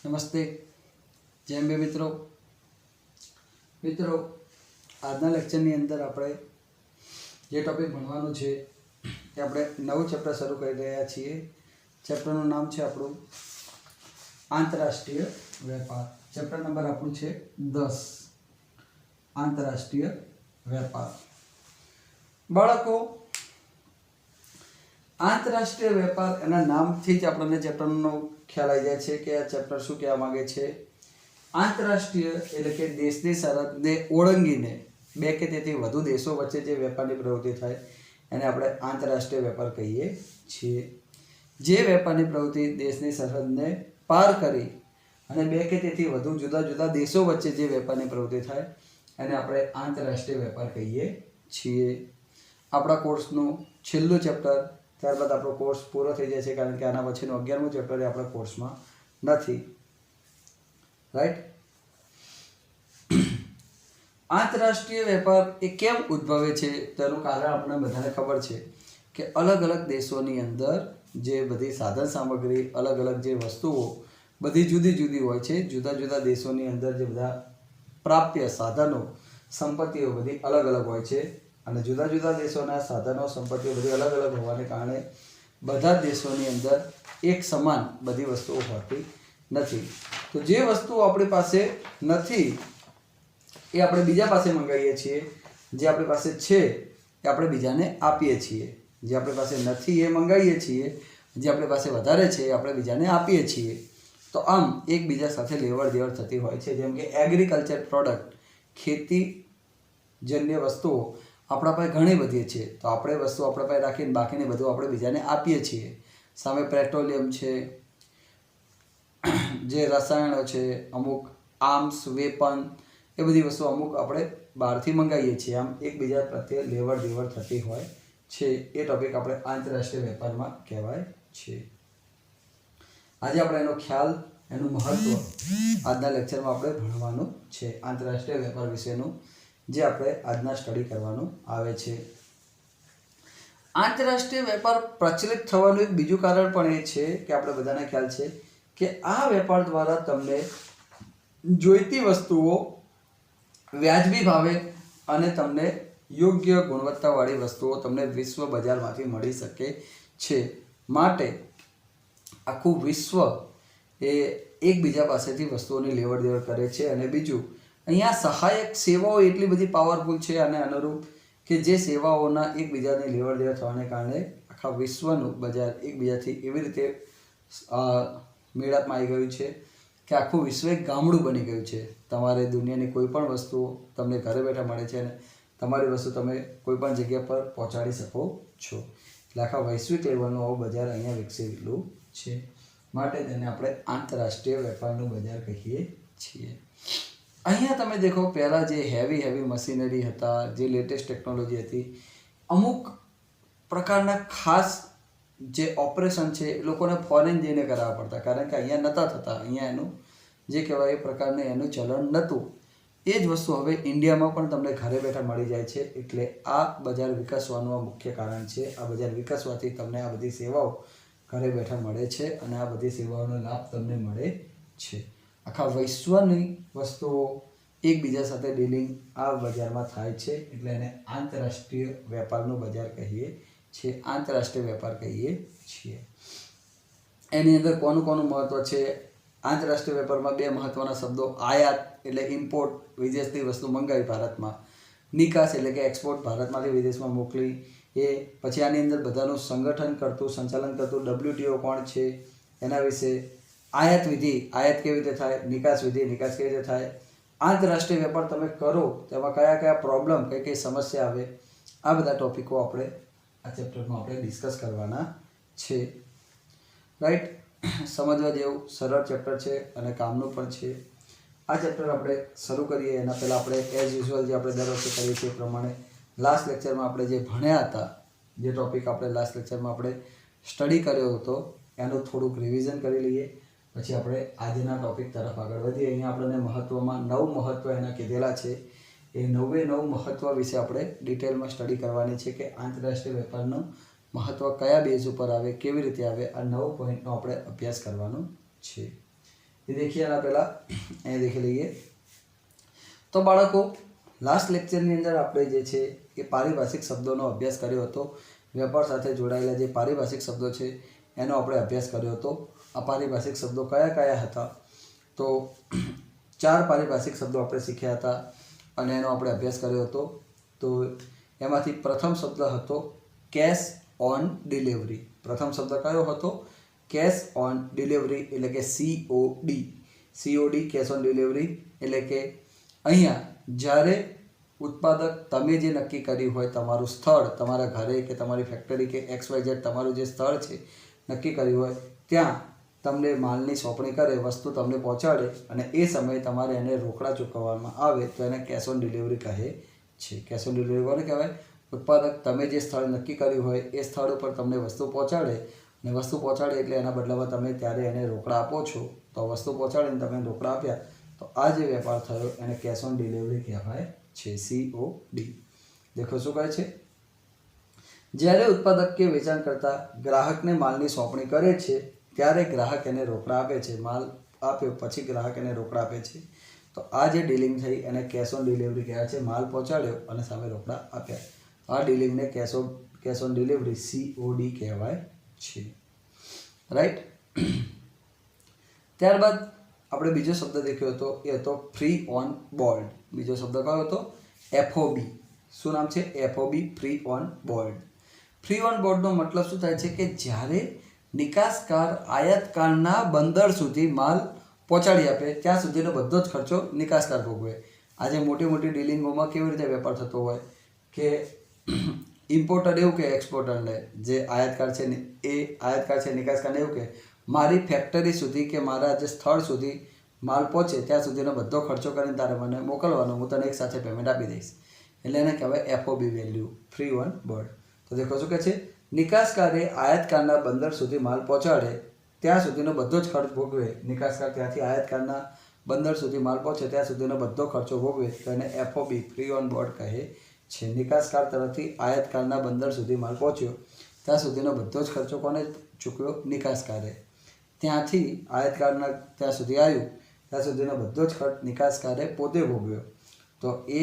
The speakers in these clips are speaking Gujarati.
નમસ્તે જેમ બે મિત્રો આજના લેક્ચરની અંદર આપણે જે ટોપિક ભણવાનું છે એ આપણે નવું ચેપ્ટર શરૂ કરી રહ્યા છીએ. ચેપ્ટરનું નામ છે આપણું આંતરરાષ્ટ્રીય વેપાર. ચેપ્ટર નંબર આપણું છે 10 આંતરરાષ્ટ્રીય વેપાર. બાળકો, આંતરરાષ્ટ્રીય વેપાર એના નામથી જ આપણને ચેપ્ટરનો ખ્યાલ આવી જાય છે કે આ ચેપ્ટર શું કહેવા માંગે છે. આંતરરાષ્ટ્રીય એટલે કે દેશની સરહદને ઓળંગીને બે કે તેથી વધુ દેશો વચ્ચે જે વેપારની પ્રવૃત્તિ થાય એને આપણે આંતરરાષ્ટ્રીય વેપાર કહીએ છીએ. જે વેપારની પ્રવૃત્તિ દેશની સરહદને પાર કરી અને બે કે તેથી વધુ જુદા જુદા દેશો વચ્ચે જે વેપારની પ્રવૃત્તિ થાય એને આપણે આંતરરાષ્ટ્રીય વેપાર કહીએ છીએ. આપણા કોર્સનું છેલ્લું ચેપ્ટર, ત્યારબાદ આપણો કોર્સ પૂરો થઈ જાય છે, કારણ કે આના પછીનું 11મું ચેપ્ટર એ આપણા કોર્સમાં નથી. રાઈટ. આંતરરાષ્ટ્રીય વેપાર એ કેમ ઉદ્ભવે છે તેનું કારણ આપણને બધાને ખબર છે કે અલગ અલગ દેશોની અંદર જે બધી સાધન સામગ્રી, અલગ અલગ જે વસ્તુઓ બધી જુદી જુદી હોય છે. જુદા જુદા દેશોની અંદર જે બધા પ્રાપ્ય સાધનો, સંપત્તિઓ બધી અલગ અલગ હોય છે અને જુદા જુદા દેશોના સાધનો, સંપત્તિઓ બધી અલગ અલગ હોવાને કારણે બધા દેશોની અંદર એક સમાન બધી વસ્તુઓ હોતી નથી. તો જે વસ્તુઓ આપણી પાસે નથી એ આપણે બીજા પાસે મંગાવીએ છીએ, જે આપણી પાસે છે એ આપણે બીજાને આપીએ છીએ. જે આપણી પાસે નથી એ મંગાવીએ છીએ, જે આપણી પાસે વધારે છે એ આપણે બીજાને આપીએ છીએ. તો આમ એકબીજા સાથે લેવડ દેવડ થતી હોય છે. જેમ કે એગ્રીકલ્ચર પ્રોડક્ટ, ખેતીજન્ય વસ્તુઓ આપણા પાસે ઘણી બધી છે, તો આપણે વસ્તુ આપણા પાસે રાખીને બાકીને બધું આપણે બીજાને આપીએ છીએ. સામે પેટ્રોલિયમ છે, જે રસાયણો છે, અમુક આર્મ્સ, વેપન, એ બધી વસ્તુ અમુક આપણે બહારથી મંગાવીએ છીએ. આમ એકબીજા પ્રત્યે લેવડ દેવડ થતી હોય છે. એ ટોપિક આપણે આંતરરાષ્ટ્રીય વેપારમાં કહેવાય છે. આજે આપણે એનો ખ્યાલ, એનું મહત્વ આજના લેક્ચરમાં આપણે ભણવાનું છે. આંતરરાષ્ટ્રીય વેપાર વિશેનું જે આપણે આજના સ્ટડી કરવાનું આવે છે. આંતરરાષ્ટ્રીય વેપાર પ્રચલિત થવાનું એક બીજું કારણ પણ એ છે કે આપણે બધાને ખ્યાલ છે કે આ વેપાર દ્વારા તમને જોઈતી વસ્તુઓ વ્યાજબી ભાવે અને તમને યોગ્ય ગુણવત્તાવાળી વસ્તુઓ તમને વિશ્વ બજારમાંથી મળી શકે છે. માટે આખું વિશ્વ એ એકબીજા પાસેથી વસ્તુઓની લેવડ દેવડ કરે છે. અને બીજું, અહીંયા સહાયક સેવાઓ એટલી બધી પાવરફુલ છે અને અનુરૂપ કે જે સેવાઓના એકબીજાની લેવડ દેવડ થવાને કારણે આખા વિશ્વનું બજાર એકબીજાથી એવી રીતે મેળાપમાં આવી ગયું છે કે આખું વિશ્વ એક ગામડું બની ગયું છે. તમારે દુનિયાની કોઈ પણ વસ્તુઓ તમને ઘરે બેઠા મળે છે અને તમારી વસ્તુ તમે કોઈ પણ જગ્યા પર પહોંચાડી શકો છો. એટલે આખા વૈશ્વિક લેવલનું આવું બજાર અહીંયા વિકસેલું છે. માટે તેને આપણે આંતરરાષ્ટ્રીય વેપારનું બજાર કહીએ છીએ. અહીંયા તમે દેખો, પહેલાં જે હેવી મશીનરી હતા, જે લેટેસ્ટ ટેકનોલોજી હતી, અમુક પ્રકારના ખાસ જે ઓપરેશન છે એ લોકોને ફોરેન જઈને કરાવવા પડતા, કારણ કે અહીંયા નહોતા થતા. અહીંયા એનું જે કહેવાય એ પ્રકારનું એનું ચલણ નહોતું. એ જ વસ્તુ હવે ઇન્ડિયામાં પણ તમને ઘરે બેઠા મળી જાય છે. એટલે આ બજાર વિકસવાનું આ મુખ્ય કારણ છે. આ બજાર વિકસવાથી તમને આ બધી સેવાઓ ઘરે બેઠા મળે છે અને આ બધી સેવાઓનો લાભ તમને મળે છે. આખા વિશ્વની વસ્તુઓ એકબીજા સાથે ડીલિંગ આ બજારમાં થાય છે. એટલે એને આંતરરાષ્ટ્રીય વેપારનું બજાર કહીએ છીએ, આંતરરાષ્ટ્રીય વેપાર કહીએ છીએ. એની અંદર કોનું મહત્વ છે? આંતરરાષ્ટ્રીય વેપારમાં બે મહત્વના શબ્દો: આયાત એટલે ઇમ્પોર્ટ, વિદેશથી વસ્તુ મંગાવી ભારતમાં; નિકાસ એટલે કે એક્સપોર્ટ, ભારતમાંથી વિદેશમાં મોકલી. એ પછી આની અંદર બધાનું સંગઠન કરતું, સંચાલન કરતું WTO કોણ છે એના વિશે. આયાત વિધિ, આયાત કેવી રીતે થાય; નિકાસ વિધિ, નિકાસ કેવી રીતે થાય. આંતરરાષ્ટ્રીય વેપાર તમે કરો તેમાં કયા કયા પ્રોબ્લેમ, કઈ સમસ્યા આવે, આ બધા ટોપિકો આપણે આ ચેપ્ટરમાં આપણે ડિસ્કસ કરવાના છે. રાઈટ. સમજવા જેવું સરળ ચેપ્ટર છે અને કામનું પણ છે. આ ચેપ્ટર આપણે શરૂ કરીએ એના પહેલાં આપણે એઝ યુઝ્યુઅલ જે આપણે દર વખતે કરીએ છીએ એ પ્રમાણે લાસ્ટ લેક્ચરમાં આપણે જે ભણ્યા હતા, જે ટોપિક આપણે લાસ્ટ લેક્ચરમાં આપણે સ્ટડી કર્યો હતો, એનું થોડુંક રિવિઝન કરી લઈએ. પછી આપણે આજના ટોપિક તરફ આગળ વધીએ. અહીંયા આપણને મહત્ત્વમાં 9 મહત્ત્વ એના કીધેલા છે. એ 9 મહત્ત્વ વિશે આપણે ડિટેલમાં સ્ટડી કરવાની છે કે આંતરરાષ્ટ્રીય વેપારનું મહત્ત્વ કયા બેઝ ઉપર આવે, કેવી રીતે આવે, આ 9 પોઈન્ટનો આપણે અભ્યાસ કરવાનો છે. એ દેખીએ એના પહેલાં અહીંયા દેખી લઈએ. તો બાળકો, લાસ્ટ લેક્ચરની અંદર આપણે જે છે એ પારિભાષિક શબ્દોનો અભ્યાસ કર્યો હતો. વેપાર સાથે જોડાયેલા જે પારિભાષિક શબ્દો છે એનો આપણે અભ્યાસ કર્યો હતો. આ પારિભાષિક શબ્દો કયા કયા હતા? તો 4 પારિભાષિક શબ્દો આપણે શીખ્યા હતા અને એનો આપણે અભ્યાસ કર્યો હતો. તો એમાંથી પ્રથમ શબ્દ હતો કેશ ઓન ડિલિવરી. પ્રથમ શબ્દ કયો હતો? કેશ ઓન ડિલિવરી, એટલે કે COD. COD, cash on delivery, એટલે કે અહીંયા જ્યારે ઉત્પાદક તમે જે નક્કી કર્યું હોય તમારું સ્થળ, તમારા ઘરે કે તમારી ફેક્ટરી કે XYZ તમારું જે સ્થળ છે નક્કી કર્યું હોય ત્યાં તમને માલની સોંપણી કરે, વસ્તુ તમને પહોંચાડે અને એ સમયે તમારે એને રોકડા ચૂકવવામાં આવે તો એને કેશ ઓન ડિલિવરી કહે છે. કેશ ઓન ડિલિવરી કોને કહેવાય? ઉત્પાદક તમે જે સ્થળ નક્કી કર્યું હોય એ સ્થળ ઉપર તમને વસ્તુ પહોંચાડે અને વસ્તુ પહોંચાડે એટલે એના બદલામાં તમે ત્યારે એને રોકડા આપો છો. તો વસ્તુ પહોંચાડીને તમે રોકડા આપ્યા તો આ જે વેપાર થયો એને કેશ ઓન ડિલિવરી કહેવાય છે, COD. દેખો શું કહે છે? જ્યારે ઉત્પાદક કે વેચાણકર્તા ગ્રાહકને માલની સોંપણી કરે છે ત્યારે ગ્રાહક એને રોકડા આપે છે. માલ આપ્યો પછી ગ્રાહક એને રોકડા આપે છે. તો આ જે ડીલિંગ થઈ એને કેશ ઓન ડિલિવરી કહેવાય છે. માલ પહોંચાડ્યો અને સામે રોકડા આપ્યા. આ ડીલિંગને કેશ ઓન ડિલિવરી COD કહેવાય છે. રાઈટ. ત્યારબાદ આપણે બીજો શબ્દ દેખ્યો હતો એ હતો ફ્રી ઓન બોર્ડ. બીજો શબ્દ કયો હતો? FOB. શું નામ છે? FOB, free on board. Free on બોર્ડનો મતલબ શું થાય છે કે જ્યારે નિકાસકાર આયાતકારના બંદર સુધી માલ પહોંચાડી આપે ત્યાં સુધીનો બધો જ ખર્ચો નિકાસકાર ભોગવે. આજે મોટી મોટી ડીલિંગોમાં કેવી રીતે વેપાર થતો હોય કે ઇમ્પોર્ટર એવું કે એક્સપોર્ટરને, જે આયાતકાર છે ને એ આયાતકાર છે નિકાસકારને એવું કે મારી ફેક્ટરી સુધી કે મારા જે સ્થળ સુધી માલ પહોંચે ત્યાં સુધીનો બધો ખર્ચો કરીને તારે મને મોકલવાનો, હું તને એક સાથે પેમેન્ટ આપી દઈશ. એટલે એને કહેવાય FOB value, free on board. તો દેખો શું કહે છે? નિકાસકારે આયાતકારના બંદર સુધી માલ પહોંચાડે ત્યાં સુધીનો બધો જ ખર્ચ ભોગવે. નિકાસકાર ત્યાંથી આયાતકારના બંદર સુધી માલ પહોંચે ત્યાં સુધીનો બધો ખર્ચો ભોગવે તો એને FOB, ફ્રી ઓન બોર્ડ કહે છે. નિકાસકાર તરફથી આયાતકારના બંદર સુધી માલ પહોંચ્યો ત્યાં સુધીનો બધો જ ખર્ચો કોને ચૂકવ્યો? નિકાસકારે. ત્યાંથી આયાતકારના ત્યાં સુધી આવ્યું ત્યાં સુધીનો બધો જ ખર્ચ નિકાસકારે પોતે ભોગવ્યો. તો એ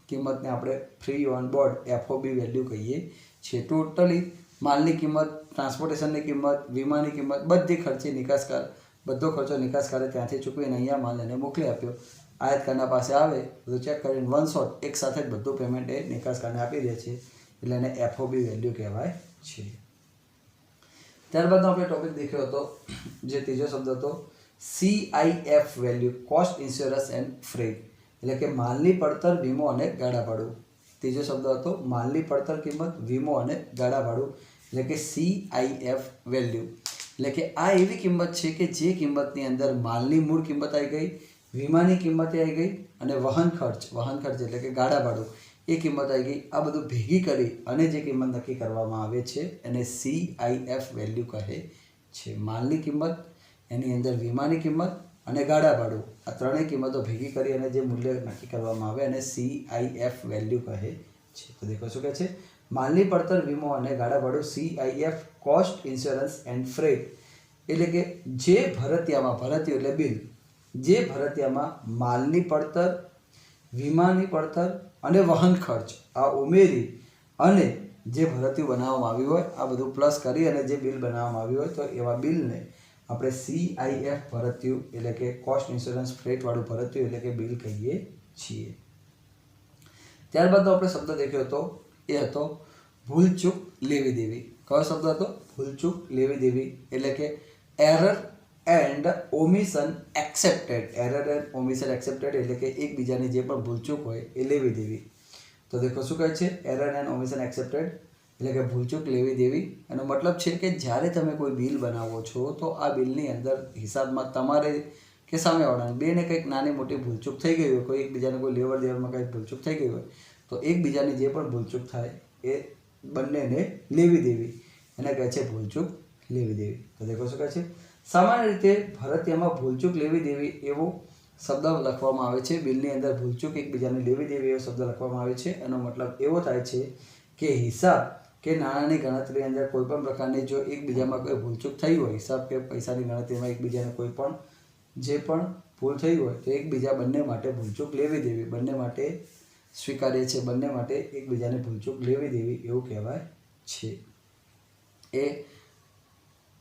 કિંમતને આપણે free on board FOB value કહીએ છીએ. ટોટલી માલની કિંમત, ટ્રાન્સપોર્ટેશનની કિંમત, વીમાની કિંમત, બધી ખર્ચી નિકાસકાર, બધો ખર્ચો નિકાસકારે ત્યાંથી ચૂકવીને અહીંયા માલ એને મોકલી આપ્યો. આયાતકારના પાસે આવે બધું ચેક કરીને વન શોટ એક સાથે જ બધું પેમેન્ટ એ નિકાસકારને આપી દે છે. એટલે એને FOB વેલ્યુ કહેવાય છે. ત્યારબાદનો આપણે ટોપિક દેખ્યો હતો જે ત્રીજો શબ્દ હતો CIF value, cost insurance and freight, એટલે કે માલની પડતર, વીમો અને ગાડા ભાડું. ત્રીજો શબ્દ હતો માલની પડતર કિંમત, વીમો અને ગાડા ભાડું, એટલે કે CIF વેલ્યુ. એટલે કે આ એવી કિંમત છે કે જે કિંમતની અંદર માલની મૂળ કિંમત આવી ગઈ, વીમાની કિંમત આવી ગઈ અને વહન ખર્ચ એટલે કે ગાડા ભાડું એ કિંમત આવી ગઈ. આ બધું ભેગી કરી અને જે કિંમત નક્કી કરવામાં આવે છે એને CIF વેલ્યુ કહે છે. માલની કિંમત, એની અંદર વીમાની કિંમત અને ગાડા ભાડું, આ ત્રણેય કિંમતો ભેગી કરી અને જે મૂલ્ય નક્કી કરવામાં આવે એને CIF વેલ્યુ કહે છે. તો દેખો શું કહે છે? માલની પડતર, વીમો અને ગાડા ભાડું CIF, cost insurance and freight, એટલે કે જે ભરતિયામાં, ભરતિયું એટલે બિલ, જે ભરતિયામાં માલની પડતર, વીમાની પડતર અને વહન ખર્ચ આ ઉમેરી અને જે ભરતિયું બનાવવામાં આવ્યું હોય આ બધું પ્લસ કરી અને જે બિલ બનાવવામાં આવ્યું હોય તો એવા બિલને આપણે CIF ભરતિયું એટલે કે કોસ્ટ ઇન્સ્યોરન્સ ફ્રેટવાળું ભરતિયું એટલે કે બિલ કહીએ છીએ. ત્યારબાદનો આપણે શબ્દ દેખ્યો હતો એ હતો ભૂલચૂક લેવી દેવી. કયો શબ્દ હતો? ભૂલચૂક લેવી દેવી, એટલે કે error and omission accepted. Error and omission accepted એટલે કે એકબીજાની જે પણ ભૂલચૂક હોય એ લેવી દેવી. તો દેખો શું કહે છે? એરર એન્ડ ઓમિશન એક્સેપ્ટેડ એટલે કે ભૂલચૂક લેવી દેવી. એનો મતલબ છે કે જ્યારે તમે કોઈ બિલ બનાવો છો તો આ બિલની અંદર હિસાબમાં તમારે કે સામેવાળાને બેને કંઈક નાની મોટી ભૂલચૂક થઈ ગઈ હોય, કોઈ એકબીજાને કોઈ લેવડ દેવડમાં કંઈક ભૂલચૂક થઈ ગઈ હોય તો એકબીજાની જે પણ ભૂલચૂક થાય એ બંનેને લેવી દેવી એને કહે છે ભૂલચૂક લેવી દેવી. તો દેખો શું કહે છે? સામાન્ય રીતે ભરતિયામાં ભૂલચૂક લેવી દેવી એવો શબ્દ લખવામાં આવે છે. બિલની અંદર ભૂલચૂક એકબીજાને લેવી દેવી એવો શબ્દ લખવામાં આવે છે. એનો મતલબ એવો થાય છે કે હિસાબ કે નાણાંની ગણતરી અંદર કોઈ પણ પ્રકારની જો એકબીજામાં કોઈ ભૂલચૂક થઈ હોય, હિસાબ કે પૈસાની ગણતરીમાં એકબીજાને કોઈ પણ જે પણ ભૂલ થઈ હોય તો એકબીજા બંને માટે ભૂલચૂક લેવી દેવી, બંને માટે સ્વીકાર્ય છે, બંને માટે એકબીજાને ભૂલચૂક લેવી દેવી એવું કહેવાય છે. એ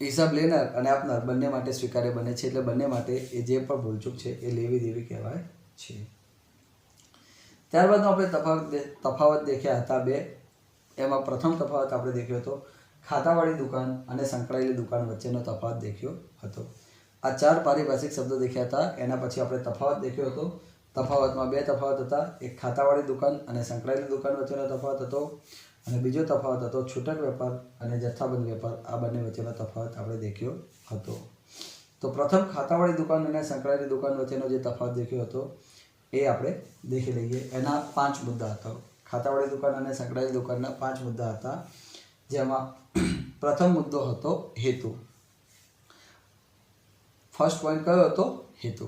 હિસાબ લેનાર અને આપનાર બંને માટે સ્વીકાર્ય બને છે, એટલે બંને માટે એ જે પણ ભૂલચૂક છે એ લેવી દેવી કહેવાય છે. ત્યારબાદનો આપણે તફાવત દેખ્યા હતા બે. એમાં પ્રથમ તફાવત આપણે દેખ્યો હતો ખાતાવાળી દુકાન અને સંકળાયેલી દુકાન વચ્ચેનો તફાવત દેખ્યો હતો. આ 4 પારિભાષિક શબ્દો દેખ્યા હતા. એના પછી આપણે તફાવત દેખ્યો હતો. તફાવતમાં 2 તફાવત હતા. એક ખાતાવાળી દુકાન અને સંકળાયેલી દુકાન વચ્ચેનો તફાવત હતો, અને બીજો તફાવત હતો છૂટક વેપાર અને જથ્થાબંધ વેપાર. આ બંને વચ્ચેનો તફાવત આપણે દેખ્યો હતો. તો પ્રથમ ખાતાવાળી દુકાન અને સંકળાયેલી દુકાન વચ્ચેનો જે તફાવત દેખ્યો હતો એ આપણે દેખી લઈએ. એના 5 મુદ્દા હતા. ખાતાવાળી દુકાન અને સંકળાયેલી દુકાનના 5 મુદ્દા હતા, જેમાં પ્રથમ મુદ્દો હતો હેતુ. ફર્સ્ટ પોઈન્ટ કયો હતો? હેતુ.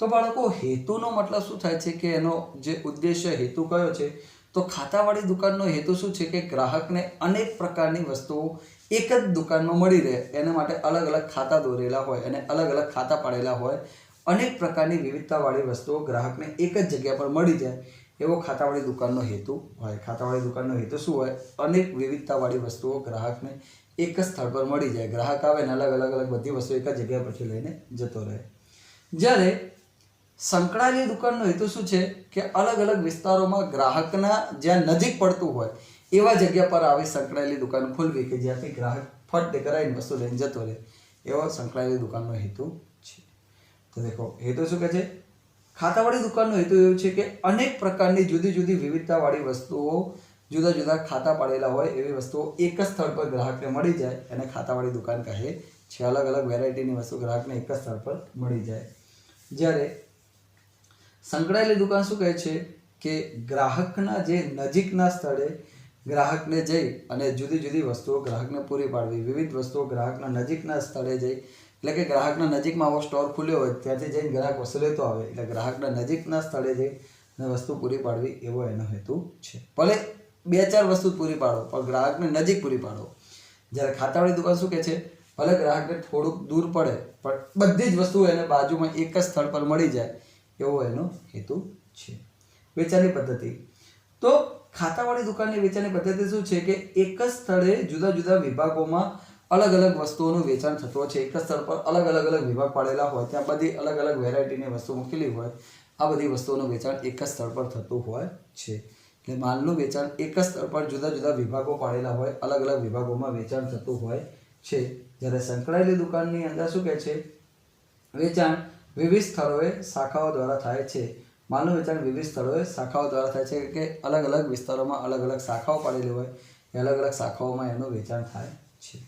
તો બાળકો, હેતુનો મતલબ શું થાય છે કે એનો જે ઉદ્દેશ્ય હેતુ કયો છે? તો ખાતાવાળી દુકાનનો હેતુ શું છે કે ગ્રાહકને અનેક પ્રકારની વસ્તુઓ એક જ દુકાનમાં મળી રહે, એના માટે અલગ અલગ ખાતા દોરેલા હોય અને અલગ અલગ ખાતા પાડેલા હોય. અનેક પ્રકારની વિવિધતાવાળી વસ્તુઓ ગ્રાહકને એક જ જગ્યા પર મળી જાય, એવો ખાતાવાળી દુકાનનો હેતુ હોય. ખાતાવાળી દુકાનનો હેતુ શું હોય? અનેક વિવિધતાવાળી વસ્તુઓ ગ્રાહકને એક જ સ્થળ પર મળી જાય. ગ્રાહક આવે ને અલગ અલગ બધી વસ્તુઓ એક જ જગ્યા પરથી લઈને જતો રહે. જ્યારે સંકળાયેલી દુકાનનો હેતુ શું છે કે અલગ અલગ વિસ્તારોમાં ગ્રાહકના જ્યાં નજીક પડતું હોય એવા જગ્યા પર આવી સંકળાયેલી દુકાન ખોલવી કે જ્યાંથી ગ્રાહક ફટ કરાવીને વસ્તુ લઈને જતો રહે, એવો સંકળાયેલી દુકાનનો હેતુ છે. તો દેખો, હેતુ શું કહે છે? ખાતાવાળી દુકાનનો હેતુ એવું છે કે અનેક પ્રકારની જુદી જુદી વિવિધતાવાળી વસ્તુઓ જુદા જુદા ખાતા પાડેલા હોય એવી વસ્તુઓ એક જ સ્થળ પર ગ્રાહકને મળી જાય એને ખાતાવાળી દુકાન કહે છે. અલગ અલગ વેરાયટીની વસ્તુ ગ્રાહકને એક જ સ્થળ પર મળી જાય. જ્યારે સંકળાયેલી દુકાન શું કહે છે કે ગ્રાહકના જે નજીકના સ્થળે ગ્રાહકને જઈ અને જુદી જુદી વસ્તુઓ ગ્રાહકને પૂરી પાડવી. વિવિધ વસ્તુઓ ગ્રાહકના નજીકના સ્થળે જઈ, એટલે કે ગ્રાહકના નજીકમાં આવો સ્ટોર ખુલ્યો હોય ત્યાંથી જઈને ગ્રાહક વસ્તુ લેતો આવે, એટલે ગ્રાહકના નજીકના સ્થળે જઈ અને વસ્તુ પૂરી પાડવી એવો એનો હેતુ છે. ભલે 2-4 વસ્તુ પૂરી પાડો પણ ગ્રાહકને નજીક પૂરી પાડો. જ્યારે ખાતાવાળી દુકાન શું કહે છે? ભલે ગ્રાહકને થોડુંક દૂર પડે પણ બધી જ વસ્તુઓ એને બાજુમાં એક જ સ્થળ પર મળી જાય, એવો એનો હેતુ છે. વેચાણની પદ્ધતિ. તો ખાતાવાળી દુકાનની વેચાણની પદ્ધતિ શું છે કે એક જ સ્થળે જુદા જુદા વિભાગોમાં અલગ અલગ વસ્તુઓનું વેચાણ થતું હોય છે. એક જ સ્થળ પર અલગ અલગ વિભાગ પાડેલા હોય, ત્યાં બધી અલગ અલગ વેરાયટીની વસ્તુ મૂકેલી હોય. આ બધી વસ્તુઓનું વેચાણ એક જ સ્થળ પર થતું હોય છે. એટલે માલનું વેચાણ એક જ સ્થળ પર જુદા જુદા વિભાગો પાડેલા હોય, અલગ અલગ વિભાગોમાં વેચાણ થતું હોય છે. જ્યારે સંકળાયેલી દુકાનની અંદર શું કહે છે? વેચાણ વિવિધ સ્થળોએ શાખાઓ દ્વારા થાય છે. માલનું વેચાણ વિવિધ સ્થળોએ શાખાઓ દ્વારા થાય છે, કે અલગ અલગ વિસ્તારોમાં અલગ અલગ શાખાઓ પાડેલી હોય, એ અલગ અલગ શાખાઓમાં એનું વેચાણ થાય છે.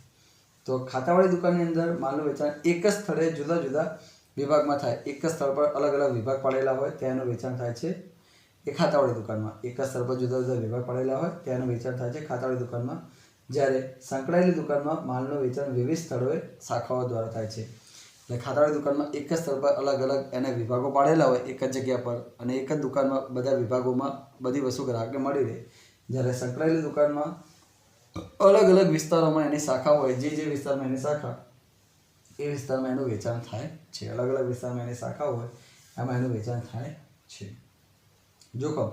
તો ખાતાવાળી દુકાનની અંદર માલનું વેચાણ એક જ સ્થળે જુદા જુદા વિભાગમાં થાય. એક જ સ્થળ પર અલગ અલગ વિભાગ પાડેલા હોય ત્યાંનું વેચાણ થાય છે એ ખાતાવાળી દુકાનમાં. એક જ સ્થળ પર જુદા જુદા વિભાગ પાડેલા હોય ત્યાંનું વેચાણ થાય છે ખાતાવાળી દુકાનમાં. જ્યારે સંકળાયેલી દુકાનમાં માલનું વેચાણ વિવિધ સ્થળોએ શાખાઓ દ્વારા થાય છે. એટલે ખાતાવાળી દુકાનમાં એક જ સ્થળ પર અલગ અલગ એને વિભાગો પાડેલા હોય એક જ જગ્યા પર, અને એક જ દુકાનમાં બધા વિભાગોમાં બધી વસ્તુ ગ્રાહકને મળી રહે. જ્યારે સંકળાયેલી દુકાનમાં અલગ અલગ વિસ્તારોમાં એની શાખા હોય, જે વિસ્તારમાં એની શાખા એ વિસ્તારમાં એનું વેચાણ થાય છે. અલગ અલગ વિસ્તારમાં એની શાખા હોય એમાં એનું વેચાણ થાય છે. જોખમ.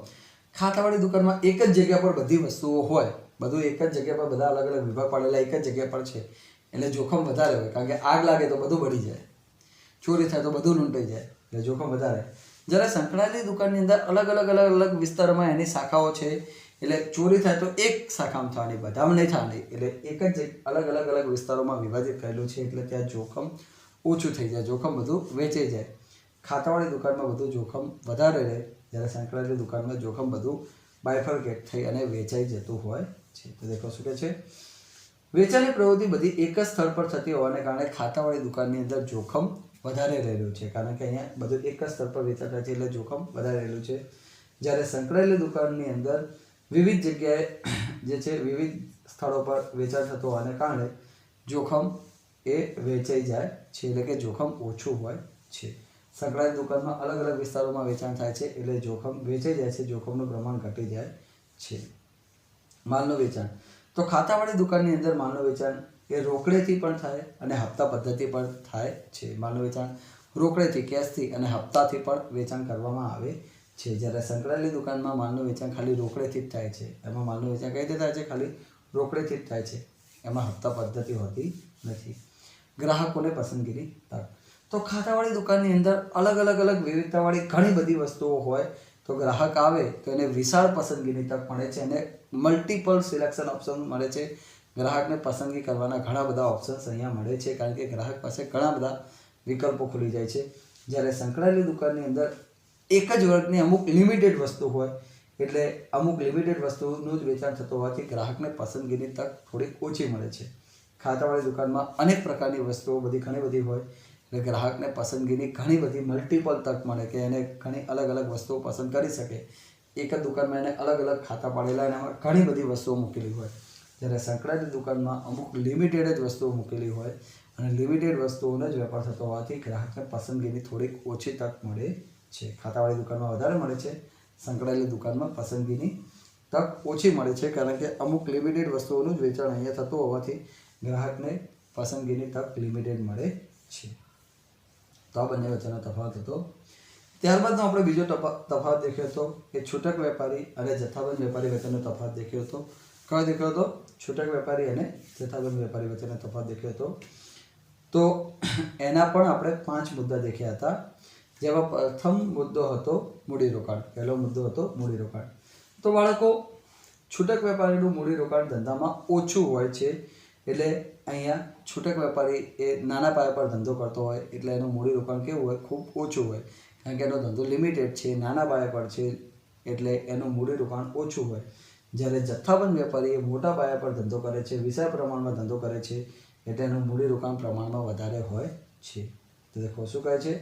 ખાતાવાળી દુકાનમાં એક જ જગ્યા પર બધી વસ્તુઓ હોય, બધું એક જ જગ્યા પર બધા અલગ અલગ વિભાગ પાડેલા એક જ જગ્યા પર છે, એટલે જોખમ વધારે હોય. કારણ કે આગ લાગે તો બધું બળી જાય, ચોરી થાય તો બધું લૂંટાઈ જાય, એટલે જોખમ વધારે. જ્યારે સંકળાયેલી દુકાનની અંદર અલગ અલગ વિસ્તારમાં એની શાખાઓ છે, એટલે ચોરી થાય તો એક શાખામાં થવાની, બધામાં નહીં થવાની. એટલે એક જ અલગ અલગ વિસ્તારોમાં વિભાજિત કરેલું છે, એટલે ત્યાં જોખમ ઓછું થઈ જાય, જોખમ બધું વેચાઈ જાય. ખાતાવાળી દુકાનમાં બધું જોખમ વધારે રહે, જ્યારે સંકળાયેલી દુકાનમાં જોખમ બધું બાયફર્કેટ થઈ અને વેચાઈ જતું હોય છે. તો દેખો શું કહે છે? વેચાણની પ્રવૃત્તિ બધી એક જ સ્થળ પર થતી હોવાને કારણે ખાતાવાળી દુકાનની અંદર જોખમ વધારે રહેલું છે, કારણ કે અહીંયા બધું એક જ સ્થળ પર વેચાણ થાય છે, એટલે જોખમ વધારે રહેલું છે. જ્યારે સંકળાયેલી દુકાનની અંદર વિવિધ જગ્યાએ જે છે વિવિધ સ્થળો પર વેચાણ થતું હોવાને કારણે જોખમ એ વેચાઈ જાય છે, એટલે કે જોખમ ઓછું હોય છે. સંકળાયેલી દુકાનમાં અલગ અલગ વિસ્તારોમાં વેચાણ થાય છે, એટલે જોખમ વેચાઈ જાય છે, જોખમનું પ્રમાણ ઘટી જાય છે. માલનું વેચાણ. તો ખાતાવાળી દુકાનની અંદર માલનું વેચાણ એ રોકડેથી પણ થાય અને હપ્તા પદ્ધતિ પણ થાય છે. માલનું વેચાણ રોકડેથી, કેશથી અને હપ્તાથી પણ વેચાણ કરવામાં આવે છે. જ્યારે સંકળાયેલી દુકાનમાં માલનું વેચાણ ખાલી રોકડેથી જ થાય છે. એમાં માલનું વેચાણ કઈ રીતે થાય છે? ખાલી રોકડેથી જ થાય છે. એમાં હપ્તા પદ્ધતિ હોતી નથી. ગ્રાહકોને પસંદગીની તક. તો ખાતાવાળી દુકાનની અંદર અલગ વિવિધતાવાળી ઘણી બધી વસ્તુઓ હોય તો ગ્રાહક આવે તો એને વિશાળ પસંદગીની તક મળે છે અને મલ્ટિપલ સિલેક્શન ઓપ્શન મળે છે. ગ્રાહકને પસંદગી કરવાના ઘણા બધા ઓપ્શન્સ અહીંયા મળે છે, કારણ કે ગ્રાહક પાસે ઘણા બધા વિકલ્પો ખુલી જાય છે. જ્યારે સંકળાયેલી દુકાનની અંદર એક જ વર્ગની અમુક લિમિટેડ વસ્તુ હોય, એટલે અમુક લિમિટેડ વસ્તુનું જ વેચાણ થતું હોવાથી ગ્રાહકને પસંદગીની તક થોડીક ઓછી મળે છે. ખાતાવાળી દુકાનમાં અનેક પ્રકારની વસ્તુઓ ઘણી બધી હોય એટલે ગ્રાહકને પસંદગીની ઘણી બધી મલ્ટિપલ તક મળે કે એને ઘણી અલગ વસ્તુઓ પસંદ કરી શકે. એક જ દુકાનમાં એને અલગ ખાતા પાડેલા અને એમાં ઘણી બધી વસ્તુઓ મૂકેલી હોય. જ્યારે સંકળાયેલી દુકાનમાં અમુક લિમિટેડ જ વસ્તુઓ મૂકેલી હોય અને લિમિટેડ વસ્તુઓનો જ વેપાર થતો હોવાથી ગ્રાહકને પસંદગીની થોડીક ઓછી તક મળે છે. ખાતાવાળી દુકાનમાં વધારે મળે છે, સંકળાયેલી દુકાનમાં પસંદગીની તક ઓછી મળે છે, કારણ કે અમુક લિમિટેડ વસ્તુઓનું જ વેચાણ અહીંયા થતું હોવાથી ગ્રાહકને પસંદગીની તક લિમિટેડ મળે છે. તો આ બંને વચ્ચેનો તફાવત હતો. ત્યારબાદનો આપણે બીજો તફાવત દેખ્યો હતો કે છૂટક વેપારી અને જથ્થાબંધ વેપારી વચ્ચેનો તફાવત દેખ્યો હતો. કયો દેખ્યો હતો? છૂટક વેપારી અને જથ્થાબંધ વેપારી વચ્ચેનો તફાવત દેખ્યો હતો. તો એના પણ આપણે 5 મુદ્દા દેખ્યા હતા, જેમાં પ્રથમ મુદ્દો હતો મૂડીરોકાણ. પહેલો મુદ્દો હતો મૂડીરોકાણ. તો બાળકો, છૂટક વેપારીનું મૂડીરોકાણ ધંધામાં ઓછું હોય છે, એટલે અહીંયા છૂટક વેપારી એ નાના પાયા પર ધંધો કરતો હોય એટલે એનું મૂડીરોકાણ કેવું હોય? ખૂબ ઓછું હોય, કારણ કે એનો ધંધો લિમિટેડ છે, નાના પાયા પર છે, એટલે એનું મૂડીરોકાણ ઓછું હોય. જ્યારે જથ્થાબંધ વેપારી એ મોટા પાયા પર ધંધો કરે છે, વિશાળ પ્રમાણમાં ધંધો કરે છે, એટલે એનું મૂડીરોકાણ પ્રમાણમાં વધારે હોય છે. તો દેખો શું કહે છે?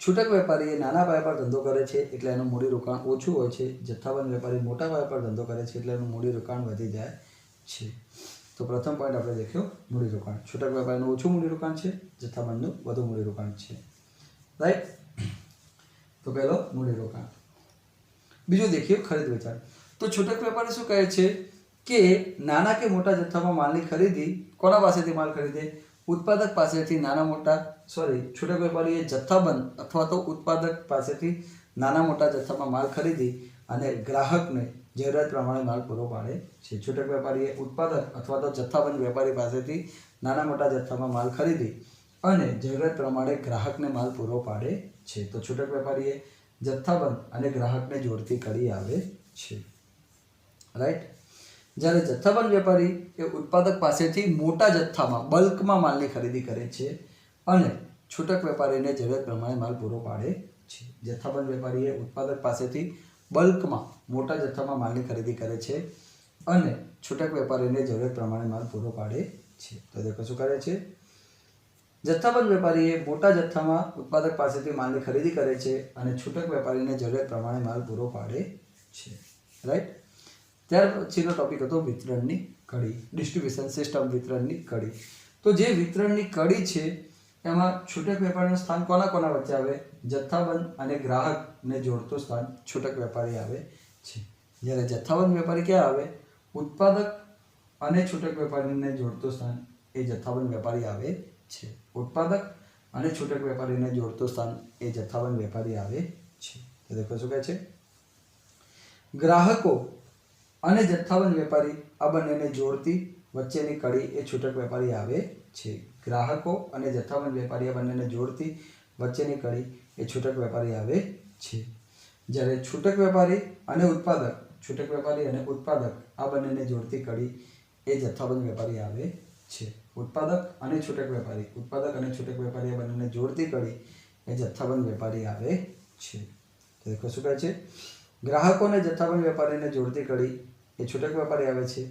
છૂટક વેપારી એ નાના પાયા પર ધંધો કરે છે એટલે એનું મૂડીરોકાણ ઓછું હોય છે. જથ્થાબંધ વેપારી મોટા પાયા પર ધંધો કરે છે એટલે એનું મૂડીરોકાણ વધી જાય છે. તો પ્રથમ પોઈન્ટ આપણે દેખ્યો મૂડીરોકાણ. છૂટક વેપારીનું ઓછું મૂડીરોકાણ છે, જથ્થાબંધનું વધુ મૂડીરોકાણ છે. રાઈટ? તો પહેલો મૂડીરોકાણ. બીજું દેખ્યો ખરીદ વેચાણ. તો છૂટક વેપારી શું કહે છે કે નાના કે મોટા જથ્થામાં માલની ખરીદી કોના પાસેથી માલ ખરીદે? ઉત્પાદક પાસેથી છૂટક વેપારીએ જથ્થાબંધ અથવા તો ઉત્પાદક પાસેથી નાના મોટા જથ્થામાં માલ ખરીદી અને ગ્રાહકને જરૂરિયાત પ્રમાણે માલ પૂરો પાડે છે. છૂટક વેપારીએ ઉત્પાદક અથવા તો જથ્થાબંધ વેપારી પાસેથી નાના મોટા જથ્થામાં માલ ખરીદી અને જરૂરિયાત પ્રમાણે ગ્રાહકને માલ પૂરો પાડે છે. તો છૂટક વેપારીએ જથ્થાબંધ અને ગ્રાહકને જોડતી કડી આવે છે. રાઈટ? જ્યારે જથ્થાબંધ વેપારી એ ઉત્પાદક પાસેથી મોટા જથ્થામાં બલ્કમાં માલની ખરીદી કરે છે અને છૂટક વેપારીને જરૂરિયાત પ્રમાણે માલ પૂરો પાડે છે. જથ્થાબંધ વેપારીએ ઉત્પાદક પાસેથી બલ્કમાં મોટા જથ્થામાં માલની ખરીદી કરે છે અને છૂટક વેપારીને જરૂરિયાત પ્રમાણે માલ પૂરો પાડે છે. તો દેખો શું કરે છે? જથ્થાબંધ વેપારીએ મોટા જથ્થામાં ઉત્પાદક પાસેથી માલની ખરીદી કરે છે અને છૂટક વેપારીને જરૂરિયાત પ્રમાણે માલ પૂરો પાડે છે. રાઈટ? ત્યાર પછીનો ટોપિક હતો વિતરણની કડી, ડિસ્ટ્રીબ્યુશન સિસ્ટમ, વિતરણની કડી. તો જે વિતરણની કડી છે એમાં છૂટક વેપારીનું સ્થાન કોના વચ્ચે આવે? જથ્થાબંધ અને ગ્રાહકને જોડતું સ્થાન છૂટક વેપારી આવે છે. જ્યારે જથ્થાબંધ વેપારી ક્યાં આવે? ઉત્પાદક અને છૂટક વેપારીને જોડતું સ્થાન એ જથ્થાબંધ વેપારી આવે છે. ઉત્પાદક અને છૂટક વેપારીને જોડતું સ્થાન એ જથ્થાબંધ વેપારી આવે છે. તો દેખો શું કહે છે? ગ્રાહકો અને જથ્થાબંધ વેપારી આ બંનેને જોડતી વચ્ચેની કડી એ છૂટક વેપારી આવે છે. ગ્રાહકો અને જથ્થાબંધ વેપારી આ બંનેને જોડતી વચ્ચેની કડી એ છૂટક વેપારી આવે છે. જ્યારે છૂટક વેપારી અને ઉત્પાદક આ બંનેને જોડતી કડી એ જથ્થાબંધ વેપારી આવે છે. ઉત્પાદક અને છૂટક વેપારી આ બંનેને જોડતી કડી એ જથ્થાબંધ વેપારી આવે છે. તો દેખો શું કહે છે? ગ્રાહકો અને જથ્થાબંધ વેપારીને જોડતી કડી એ છૂટક વેપારી આવે છે.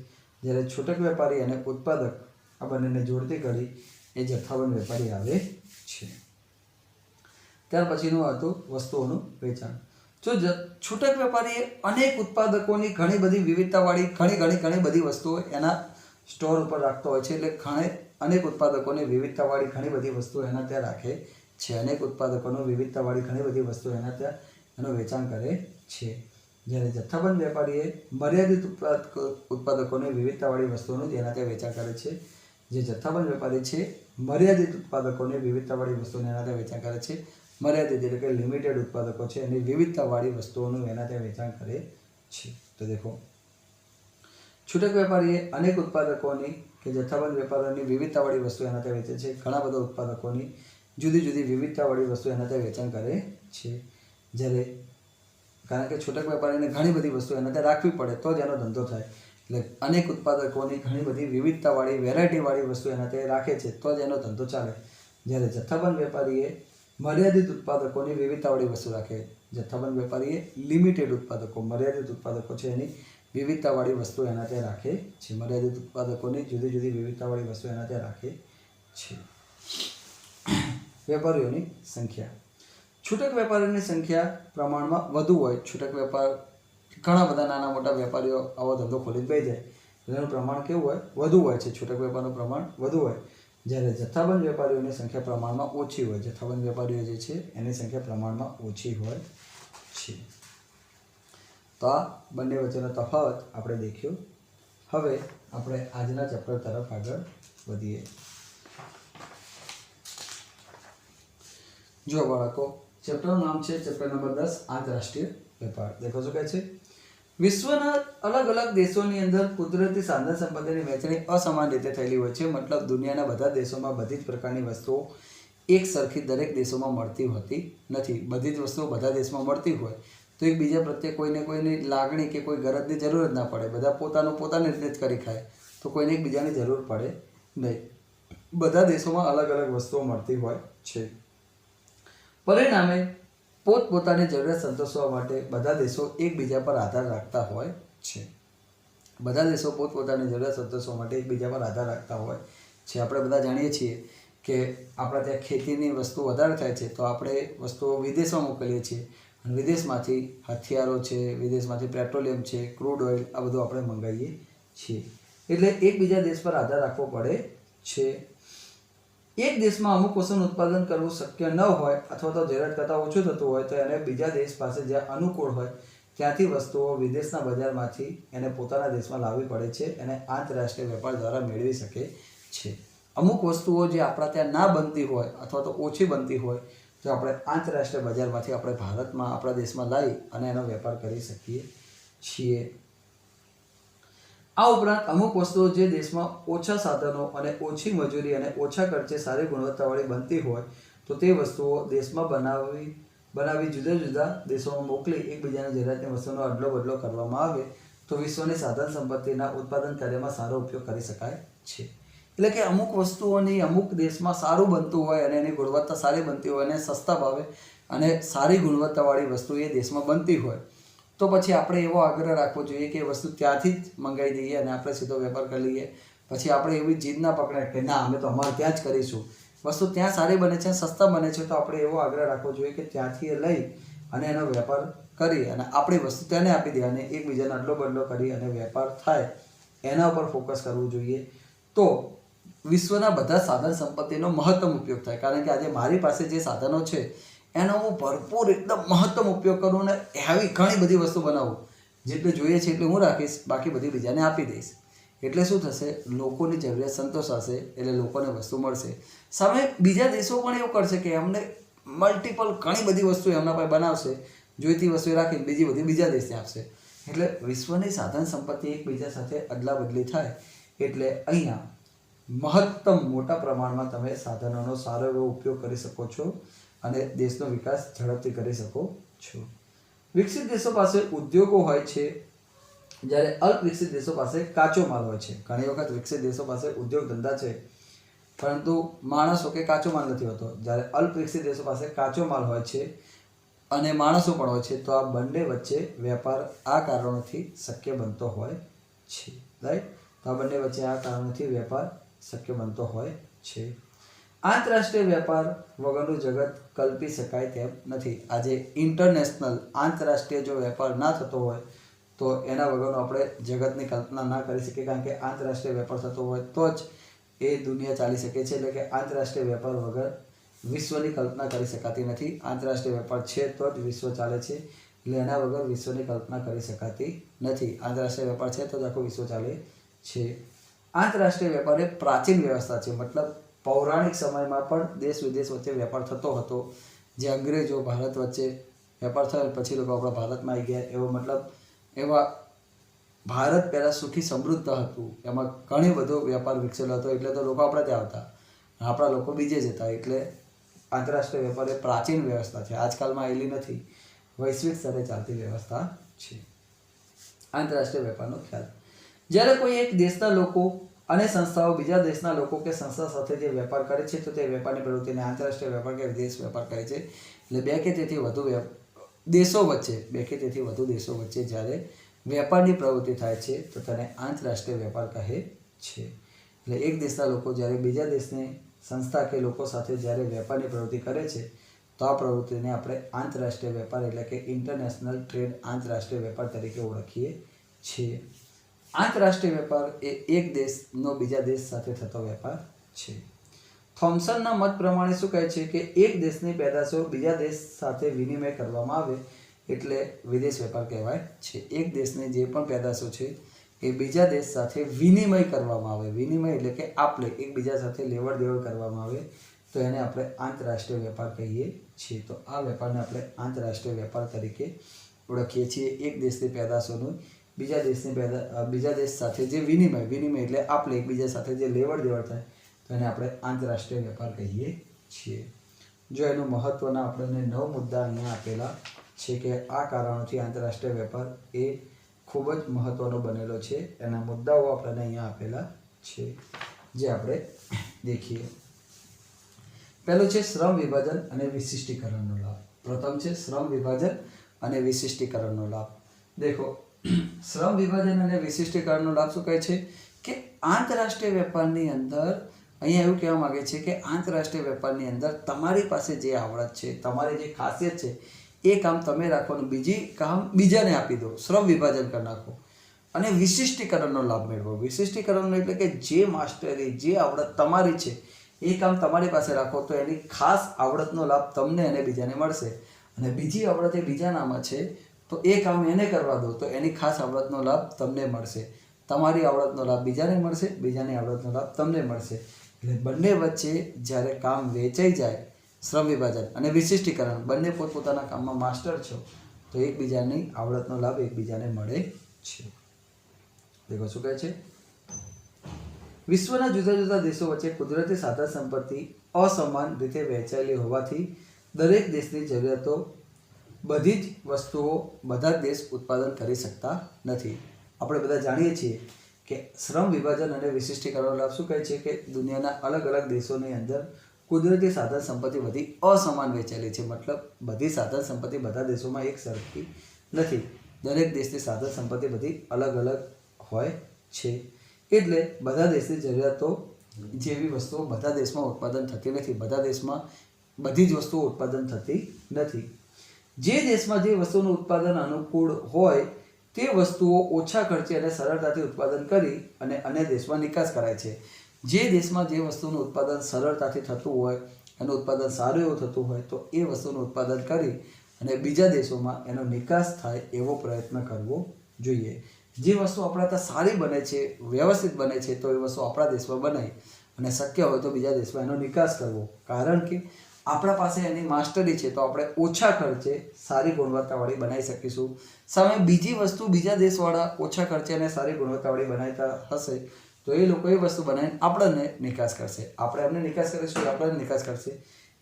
જ્યારે છૂટક વેપારી અને ઉત્પાદક આ બંનેને જોડતી કડી એ જથ્થાબંધ વેપારી આવે છે. ત્યાર પછીનું હતું વસ્તુઓનું વેચાણ. જો છૂટક વેપારીએ અનેક ઉત્પાદકોની ઘણી બધી વિવિધતાવાળી ઘણી બધી વસ્તુઓ એના સ્ટોર ઉપર રાખતો હોય છે, એટલે અનેક ઉત્પાદકોની વિવિધતાવાળી ઘણી બધી વસ્તુઓ એના ત્યાં રાખે છે. અનેક ઉત્પાદકોની વિવિધતાવાળી ઘણી બધી વસ્તુઓ એના ત્યાં એનું વેચાણ કરે છે. જ્યારે જથ્થાબંધ વેપારીએ મર્યાદિત ઉત્પાદકોની વિવિધતાવાળી વસ્તુઓનું તેના ત્યાં વેચાણ કરે છે. જે જથ્થાબંધ વેપારી છે મર્યાદિત ઉત્પાદકોને વિવિધતાવાળી વસ્તુને એના ત્યાં વેચાણ કરે છે. મર્યાદિત એટલે કે લિમિટેડ ઉત્પાદકો છે એની વિવિધતાવાળી વસ્તુઓનું એના ત્યાં વેચાણ કરે છે. તો દેખો, છૂટક વેપારીએ અનેક ઉત્પાદકોની કે જથ્થાબંધ વેપારીઓની વિવિધતાવાળી વસ્તુ એના ત્યાં વેચે છે. ઘણા બધા ઉત્પાદકોની જુદી જુદી વિવિધતાવાળી વસ્તુ એના ત્યાં વેચાણ કરે છે. જ્યારે કારણ કે છૂટક વેપારીને ઘણી બધી વસ્તુ એના ત્યાં રાખવી પડે તો જ એનો ધંધો થાય. એટલે અનેક ઉત્પાદકોની ઘણી બધી વિવિધતાવાળી વેરાયટીવાળી વસ્તુ એના ત્યાં રાખે છે તો જ એનો ધંધો ચાલે. જ્યારે જથ્થાબંધ વેપારીએ મર્યાદિત ઉત્પાદકોની વિવિધતાવાળી વસ્તુ રાખે. જથ્થાબંધ વેપારીએ લિમિટેડ ઉત્પાદકો, મર્યાદિત ઉત્પાદકો છે એની વિવિધતાવાળી વસ્તુ એના ત્યાં રાખે છે. મર્યાદિત ઉત્પાદકોની જુદી જુદી વિવિધતાવાળી વસ્તુ એના ત્યાં રાખે છે. વેપારીઓની સંખ્યા. છૂટક વેપારીઓની સંખ્યા પ્રમાણમાં વધુ હોય. છૂટક વેપાર ઘણા બધા નાના મોટા વેપારીઓ આવો ધંધો ખોલીને બેસી જાય. એનું પ્રમાણ કેવું હોય? વધુ હોય છે. છૂટક વેપારનું પ્રમાણ વધુ હોય. જ્યારે જથ્થાબંધ વેપારીઓની સંખ્યા પ્રમાણમાં ઓછી હોય. જથ્થાબંધ વેપારીઓ જે છે એની સંખ્યા પ્રમાણમાં ઓછી હોય છે. તો આ બંને વચ્ચેનો તફાવત આપણે દેખ્યો. હવે આપણે આજના ચેપ્ટર તરફ આગળ વધીએ. જો બાળકો, ચેપ્ટરનું નામ છે ચેપ્ટર નંબર 10 આંતરરાષ્ટ્રીય વેપાર. દેખો શું કહે છે? વિશ્વના અલગ અલગ દેશોની અંદર કુદરતી સાધન સંપત્તિની વહેંચણી અસમાન રીતે થયેલી હોય છે. મતલબ દુનિયાના બધા દેશોમાં બધી જ પ્રકારની વસ્તુઓ એક સરખી દરેક દેશોમાં મળતી હોતી નથી. બધી જ વસ્તુઓ બધા દેશમાં મળતી હોય તો એકબીજા પ્રત્યે કોઈની લાગણી કે કોઈ ગરજની જરૂર જ ના પડે. બધા પોતાની રીતે જ કરી ખાય તો કોઈને એકબીજાની જરૂર પડે નહીં. બધા દેશોમાં અલગ અલગ વસ્તુઓ મળતી હોય છે. પરિણામે પોતપોતાની જરૂરિયાત સંતોષવા માટે બધા દેશો એકબીજા પર આધાર રાખતા હોય છે. બધા દેશો પોતપોતાની જરૂરિયાત સંતોષવા માટે એકબીજા પર આધાર રાખતા હોય છે. આપણે બધા જાણીએ છીએ કે આપણા ત્યાં ખેતીની વસ્તુ વધારે થાય છે તો આપણે વસ્તુઓ વિદેશમાં મોકલીએ છીએ અને વિદેશમાંથી હથિયારો છે, વિદેશમાંથી પેટ્રોલિયમ છે, ક્રૂડ ઓઇલ, આ બધું આપણે મંગાવીએ છીએ. એટલે એકબીજા દેશ પર આધાર રાખવો પડે છે. એક દેશમાં અમુક વસ્તુનું ઉત્પાદન કરવું શક્ય ન હોય અથવા તો જરૂરિયાત કરતાં ઓછું થતું હોય તો એને બીજા દેશ પાસે જ્યાં અનુકૂળ હોય ત્યાંથી વસ્તુઓ વિદેશના બજારમાંથી એને પોતાના દેશમાં લાવવી પડે છે. એને આંતરરાષ્ટ્રીય વેપાર દ્વારા મેળવી શકે છે. અમુક વસ્તુઓ જે આપણા ત્યાં ના બનતી હોય અથવા તો ઓછી બનતી હોય તો આપણે આંતરરાષ્ટ્રીય બજારમાંથી આપણે ભારતમાં, આપણા દેશમાં લાવી અને એનો વેપાર કરી શકીએ છીએ. આ ઉપરાંત અમુક વસ્તુઓ જે દેશમાં ઓછા સાધનો અને ઓછી મજૂરી અને ઓછા ખર્ચે સારી ગુણવત્તાવાળી બનતી હોય તો તે વસ્તુઓ દેશમાં બનાવી જુદા જુદા દેશોમાં મોકલી એકબીજાની જરૂરિયાતની વસ્તુનો અદલો બદલો કરવામાં આવે તો વિશ્વની સાધન સંપત્તિના ઉત્પાદન કાર્યમાં સારો ઉપયોગ કરી શકાય છે. એટલે કે અમુક વસ્તુઓની અમુક દેશમાં સારું બનતું હોય અને એની ગુણવત્તા સારી બનતી હોય અને સસ્તા ભાવે અને સારી ગુણવત્તાવાળી વસ્તુ એ દેશમાં બનતી હોય તો પછી આપણે એવો આગ્રહ રાખવો જોઈએ કે એ વસ્તુ ત્યાંથી જ મંગાવી દઈએ અને આપણે સીધો વેપાર કરી લઈએ. પછી આપણે એવી જીદ ના પકડાય કે ના અમે તો અમારે ત્યાં જ કરીશું. વસ્તુ ત્યાં સારી બને છે, સસ્તા બને છે તો આપણે એવો આગ્રહ રાખવો જોઈએ કે ત્યાંથી એ લઈ અને એનો વેપાર કરી અને આપણી વસ્તુ તેને આપી દે અને એકબીજાને અદલો બદલો કરી અને વેપાર થાય એના ઉપર ફોકસ કરવું જોઈએ. તો વિશ્વના બધા સાધન સંપત્તિનો મહત્તમ ઉપયોગ થાય. કારણ કે આજે મારી પાસે જે સાધનો છે એનો હું ભરપૂર એકદમ મહત્તમ ઉપયોગ કરું ને એવી ઘણી બધી વસ્તુ બનાવું. જેટલું જોઈએ છે એટલું હું રાખીશ, બાકી બધી બીજાને આપી દઈશ. એટલે શું થશે? લોકોની જરૂરિયાત સંતોષાશે એટલે લોકોને વસ્તુ મળશે. સામે બીજા દેશો પણ એવું કરશે કે એમને મલ્ટિપલ ઘણી બધી વસ્તુ એમના પાસે બનાવશે, જોઈતી વસ્તુ રાખીને બીજી બધી બીજા દેશને આપશે. એટલે વિશ્વની સાધન સંપત્તિ એકબીજા સાથે અદલા બદલી થાય. એટલે અહીંયા મહત્તમ મોટા પ્રમાણમાં તમે સાધનોનો સારો એવો ઉપયોગ કરી શકો છો અને દેશનો વિકાસ ઝડપથી કરી શકો છો. વિકસિત દેશો પાસે ઉદ્યોગો હોય છે જ્યારે અલ્પ વિકસિત દેશો પાસે કાચો માલ હોય છે. ઘણી વખત વિકસિત દેશો પાસે ઉદ્યોગ ધંધા છે પરંતુ માણસો કે કાચો માલ નથી હોતો. જ્યારે અલ્પ વિકસિત દેશો પાસે કાચો માલ હોય છે અને માણસો પણ હોય છે તો આ બંને વચ્ચે વેપાર આ કારણોથી શક્ય બનતો હોય છે. રાઈટ? તો આ બંને વચ્ચે આ કારણોથી વેપાર શક્ય બનતો હોય છે. આંતરરાષ્ટ્રીય વેપાર વગરનું જગત કલ્પી શકાય તેમ નથી. આજે ઇન્ટરનેશનલ આંતરરાષ્ટ્રીય જો વેપાર ના થતો હોય તો એના વગરનું આપણે જગતની કલ્પના ના કરી શકીએ. કારણ કે આંતરરાષ્ટ્રીય વેપાર થતો હોય તો જ એ દુનિયા ચાલી શકે છે. એટલે કે આંતરરાષ્ટ્રીય વેપાર વગર વિશ્વની કલ્પના કરી શકાતી નથી. આંતરરાષ્ટ્રીય વેપાર છે તો જ વિશ્વ ચાલે છે. એટલે એના વગર વિશ્વની કલ્પના કરી શકાતી નથી. આંતરરાષ્ટ્રીય વેપાર છે તો જ આખું વિશ્વ ચાલે છે. આંતરરાષ્ટ્રીય વેપાર એ પ્રાચીન વ્યવસ્થા છે, મતલબ પૌરાણિક સમયમાં પણ દેશ વિદેશ વચ્ચે વેપાર થતો હતો. જે અંગ્રેજો ભારત વચ્ચે વેપાર થયો પછી લોકો આપણા ભારતમાં આવી ગયા, એવો મતલબ એવા ભારત પહેલાં સુખી સમૃદ્ધ હતું, એમાં ઘણી બધો વેપાર વિકસેલો હતો, એટલે તો લોકો આપણા ત્યાં આવતા, આપણા લોકો બીજે જતા. એટલે આંતરરાષ્ટ્રીય વેપાર એ પ્રાચીન વ્યવસ્થા છે, આજકાલમાં આવેલી નથી, વૈશ્વિક સ્તરે ચાલતી વ્યવસ્થા છે. આંતરરાષ્ટ્રીય વેપારનો ખ્યાલ: જ્યારે કોઈ એક દેશના લોકો અને સંસ્થાઓ બીજા દેશના લોકો કે સંસ્થા સાથે જે વેપાર કરે છે તો તે વેપારની પ્રવૃત્તિને આંતરરાષ્ટ્રીય વેપાર કે વિદેશ વેપાર કહે છે. એટલે બે કે તેથી વધુ દેશો વચ્ચે જ્યારે વેપારની પ્રવૃત્તિ થાય છે તો તેને આંતરરાષ્ટ્રીય વેપાર કહે છે. એટલે એક દેશના લોકો જ્યારે બીજા દેશની સંસ્થા કે લોકો સાથે જ્યારે વેપારની પ્રવૃત્તિ કરે છે તો આ પ્રવૃત્તિને આપણે આંતરરાષ્ટ્રીય વેપાર એટલે કે ઇન્ટરનેશનલ ટ્રેડ, આંતરરાષ્ટ્રીય વેપાર તરીકે ઓળખીએ છીએ. આંતરરાષ્ટ્રીય વેપાર એ એક દેશનો બીજા દેશ સાથે થતો વેપાર છે. થોમ્સનના મત પ્રમાણે શું કહે છે કે એક દેશની પેદાશો બીજા દેશ સાથે વિનિમય કરવામાં આવે એટલે વિદેશ વેપાર કહેવાય છે. એક દેશની જે પણ પેદાશો છે એ બીજા દેશ સાથે વિનિમય કરવામાં આવે, વિનિમય એટલે કે આપણે એકબીજા સાથે લેવડ દેવડ કરવામાં આવે તો એને આપણે આંતરરાષ્ટ્રીય વેપાર કહીએ છીએ. તો આ વેપારને આપણે આંતરરાષ્ટ્રીય વેપાર તરીકે ઓળખીએ છીએ. એક દેશની પેદાશોનું બીજા દેશ સાથે જે વિનિમય એટલે આપણે એકબીજા સાથે જે લેવડ દેવડ થાય તો એને આપણે આંતરરાષ્ટ્રીય વેપાર કહીએ છીએ. જો એનું મહત્ત્વના આપણને 9 મુદ્દા અહીંયા આપેલા છે કે આ કારણોથી આંતરરાષ્ટ્રીય વેપાર એ ખૂબ જ મહત્ત્વનો બનેલો છે. એના મુદ્દાઓ આપણને અહીંયા આપેલા છે જે આપણે દેખીએ. પહેલું છે શ્રમ વિભાજન અને વિશિષ્ટીકરણનો લાભ. પ્રથમ છે શ્રમ વિભાજન અને વિશિષ્ટીકરણનો લાભ. દેખો, શ્રમ વિભાજન અને વિશિષ્ટીકરણનો લાભ શું કહે છે કે આંતરરાષ્ટ્રીય વેપારની અંદર અહીંયા એવું કહેવા માગે છે કે આંતરરાષ્ટ્રીય વેપારની અંદર તમારી પાસે જે આવડત છે, તમારી જે ખાસિયત છે એ કામ તમે રાખવાનું, બીજી કામ બીજાને આપી દો, શ્રમ વિભાજન કરી નાખો. અને વિશિષ્ટીકરણનો લાભ મેળવો. વિશિષ્ટીકરણનો એટલે કે જે માસ્ટરી, જે આવડત તમારી છે એ કામ તમારી પાસે રાખો તો એની ખાસ આવડતનો લાભ તમને અને બીજાને મળશે. અને બીજી આવડત એ બીજાનામાં છે તો એ કામ એને કરવા દો તો એની ખાસ આવડતનો લાભ તમને મળશે. તમારી આવડતનો લાભ બીજાને મળશે, બીજાની આવડતનો લાભ તમને મળશે. એટલે બંને વચ્ચે જ્યારે કામ વેચાઈ જાય, શ્રમ વિભાજન અને વિશિષ્ટીકરણ, બંને પોતપોતાના કામમાં માસ્ટર છો તો એકબીજાની આવડતનો લાભ એકબીજાને મળે છે. દેખો શું કહે છે, વિશ્વના જુદા જુદા દેશો વચ્ચે કુદરતી સાધન સંપત્તિ અસમાન રીતે વહેંચાયેલી હોવાથી દરેક દેશની જરૂરિયાતો બધી જ વસ્તુઓ બધા જ દેશ ઉત્પાદન કરી શકતા નથી. આપણે બધા જાણીએ છીએ કે શ્રમ વિભાજન અને વિશિષ્ટીકરણનો લાભ શું કહે છે કે દુનિયાના અલગ અલગ દેશોની અંદર કુદરતી સાધન સંપત્તિ બધી અસમાન વહેંચાયેલી છે. મતલબ બધી સાધન સંપત્તિ બધા દેશોમાં એક સરખી નથી. દરેક દેશની સાધન સંપત્તિ બધી અલગ અલગ હોય છે. એટલે બધા દેશની જરૂરિયાતો જેવી વસ્તુઓ બધા દેશમાં ઉત્પાદન થતી નથી. બધા દેશમાં બધી જ વસ્તુઓ ઉત્પાદન થતી નથી. જે દેશમાં જે વસ્તુનું ઉત્પાદન અનુકૂળ હોય તે વસ્તુઓ ઓછા ખર્ચે અને સરળતાથી ઉત્પાદન કરી અને અન્ય દેશમાં નિકાસ કરાય છે. જે દેશમાં જે વસ્તુનું ઉત્પાદન સરળતાથી થતું હોય, એનું ઉત્પાદન સારું એવું થતું હોય તો એ વસ્તુનું ઉત્પાદન કરી અને બીજા દેશોમાં એનો નિકાસ થાય એવો પ્રયત્ન કરવો જોઈએ. જે વસ્તુ આપણા ત્યાં સારી બને છે, વ્યવસ્થિત બને છે તો એ વસ્તુ આપણા દેશમાં બનાવી અને શક્ય હોય તો બીજા દેશમાં એનો નિકાસ કરવો. કારણ કે આપણા પાસે એની માસ્ટરી છે તો આપણે ઓછા ખર્ચે સારી ગુણવત્તાવાળી બનાવી શકીશું. સામે બીજી વસ્તુ બીજા દેશવાળા ઓછા ખર્ચે અને સારી ગુણવત્તાવાળી બનાવતા હશે તો એ લોકો એ વસ્તુ બનાવીને આપણને નિકાસ કરશે. આપણે એમને નિકાસ કરીશું, એ આપણને નિકાસ કરશે.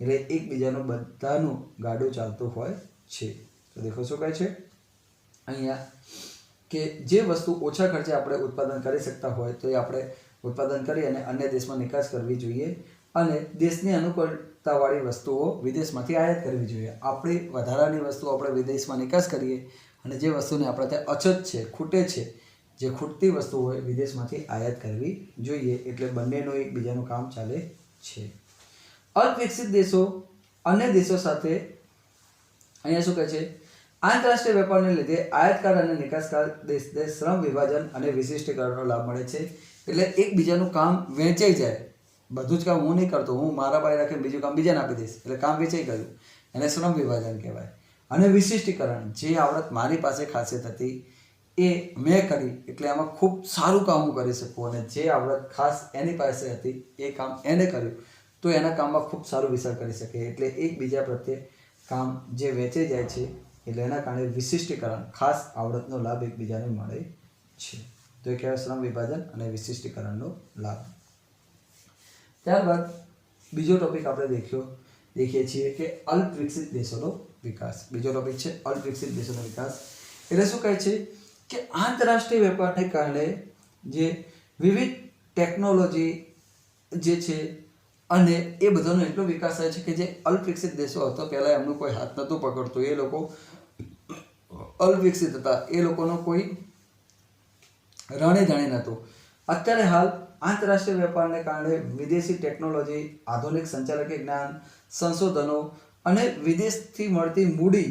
એટલે એકબીજાનું બધાનું ગાડું ચાલતું હોય છે. તો દેખો શું કહે છે અહીંયા કે જે વસ્તુ ઓછા ખર્ચે આપણે ઉત્પાદન કરી શકતા હોય તો એ આપણે ઉત્પાદન કરી અને અન્ય દેશમાં નિકાસ કરવી જોઈએ. અને દેશની અનુકૂળતાવાળી વસ્તુઓ વિદેશમાંથી આયાત કરવી જોઈએ. આપણી વધારાની વસ્તુઓ આપણે વિદેશમાં નિકાસ કરીએ અને જે વસ્તુને આપણે ત્યાં અછત છે, ખૂટે છે, જે ખૂટતી વસ્તુ હોય વિદેશમાંથી આયાત કરવી જોઈએ. એટલે બંનેનું એકબીજાનું કામ ચાલે છે. અલ્પવિકસિત દેશો અન્ય દેશો સાથે અહીંયા શું કહે છે, આંતરરાષ્ટ્રીય વેપારને લીધે આયાતકાર અને નિકાસકાર દેશને શ્રમ વિભાજન અને વિશિષ્ટીકરણનો લાભ મળે છે. એટલે એકબીજાનું કામ વહેંચાઈ જાય. બધું જ કામ હું નહીં કરતો, હું મારા પાસે રાખીને બીજું કામ બીજાને આપી દઈશ એટલે કામ વેચાઈ ગયું, એને શ્રમ વિભાજન કહેવાય. અને વિશિષ્ટીકરણ, જે આવડત મારી પાસે ખાસિયત હતી એ મેં કરી એટલે આમાં ખૂબ સારું કામ હું કરી શકું, અને જે આવડત ખાસ એની પાસે હતી એ કામ એને કર્યું તો એના કામમાં ખૂબ સારું વિચાર કરી શકે. એટલે એકબીજા પ્રત્યે કામ જે વેચાઈ જાય છે એટલે એના કારણે વિશિષ્ટીકરણ, ખાસ આવડતનો લાભ એકબીજાને મળે છે. તો એ કહેવાય શ્રમ વિભાજન અને વિશિષ્ટીકરણનો લાભ. ત્યારબાદ બીજો ટોપિક આપણે દેખીએ છીએ કે અલ્પ વિકસિત દેશોનો વિકાસ. બીજો ટોપિક છે અલ્પ વિકસિત દેશોનો વિકાસ. એટલે શું કહે છે કે આંતરરાષ્ટ્રીય વેપારને કારણે જે વિવિધ ટેકનોલોજી જે છે અને એ બધાનો એટલો વિકાસ થાય છે કે જે અલ્પ વિકસિત દેશો હતો પહેલાં એમનું કોઈ હાથ નહોતું પકડતું, એ લોકો અલ્પ વિકસિત હતા, એ લોકોનો કોઈ રણે જાણે નહોતું. અત્યારે હાલ આંતરરાષ્ટ્રીય વેપારને કારણે વિદેશી ટેકનોલોજી, આધુનિક સંચાલકીય જ્ઞાન, સંશોધનો અને વિદેશથી મળતી મૂડી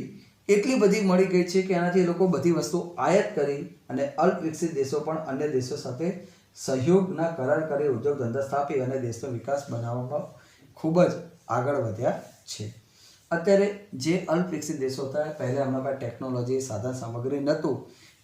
એટલી બધી મળી ગઈ છે કે એનાથી એ લોકો બધી વસ્તુ આયાત કરી અને અલ્પ વિકસિત દેશો પણ અન્ય દેશો સાથે સહયોગના કરાર કરી ઉદ્યોગ ધંધા સ્થાપી અને દેશનો વિકાસ બનાવવામાં ખૂબ જ આગળ વધ્યા છે. અત્યારે જે અલ્પ વિકસિત દેશો હતા પહેલાં એમના પાસે ટેકનોલોજી, સાધન સામગ્રી નહોતું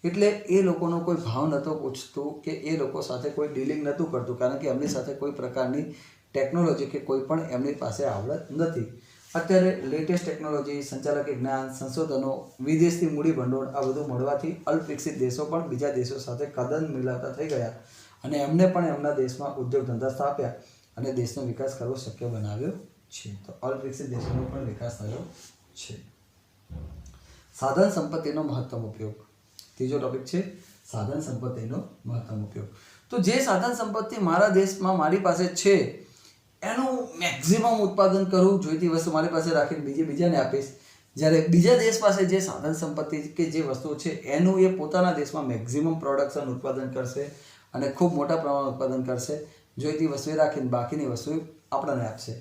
એટલે એ લોકોનો કોઈ ભાવ નહોતો પૂછતું કે એ લોકો સાથે કોઈ ડીલિંગ નહોતું કરતું, કારણ કે એમની સાથે કોઈ પ્રકારની ટેકનોલોજી કે કોઈ પણ એમની પાસે આવડત નથી. અત્યારે લેટેસ્ટ ટેકનોલોજી, સંચાલકીય જ્ઞાન, સંશોધનો, વિદેશથી મૂડી ભંડોળ આ બધું મળવાથી અલ્પ વિકસિત દેશો પણ બીજા દેશો સાથે કદમ મિલાવતા થઈ ગયા અને એમને પણ એમના દેશમાં ઉદ્યોગ ધંધા સ્થાપ્યા અને દેશનો વિકાસ કરવો શક્ય બનાવ્યો છે. તો અલ્પ વિકસિત દેશોનો પણ વિકાસ થયો છે. સાધન સંપત્તિનો મહત્તમ ઉપયોગ. ત્રીજો ટોપિક છે સાધન સંપત્તિનો મહત્તમ ઉપયોગ. તો જે સાધન સંપત્તિ મારા દેશમાં મારી પાસે છે એનું મેક્સિમમ ઉત્પાદન કરું, જોઈતી વસ્તુ મારી પાસે રાખીને બીજાને આપીશ. જ્યારે બીજા દેશ પાસે જે સાધન સંપત્તિ કે જે વસ્તુઓ છે એનું એ પોતાના દેશમાં મેક્સિમમ પ્રોડક્શન ઉત્પાદન કરશે અને ખૂબ મોટા પ્રમાણમાં ઉત્પાદન કરશે, જોઈતી વસ્તુ એ રાખીને બાકીની વસ્તુ આપણને આપશે.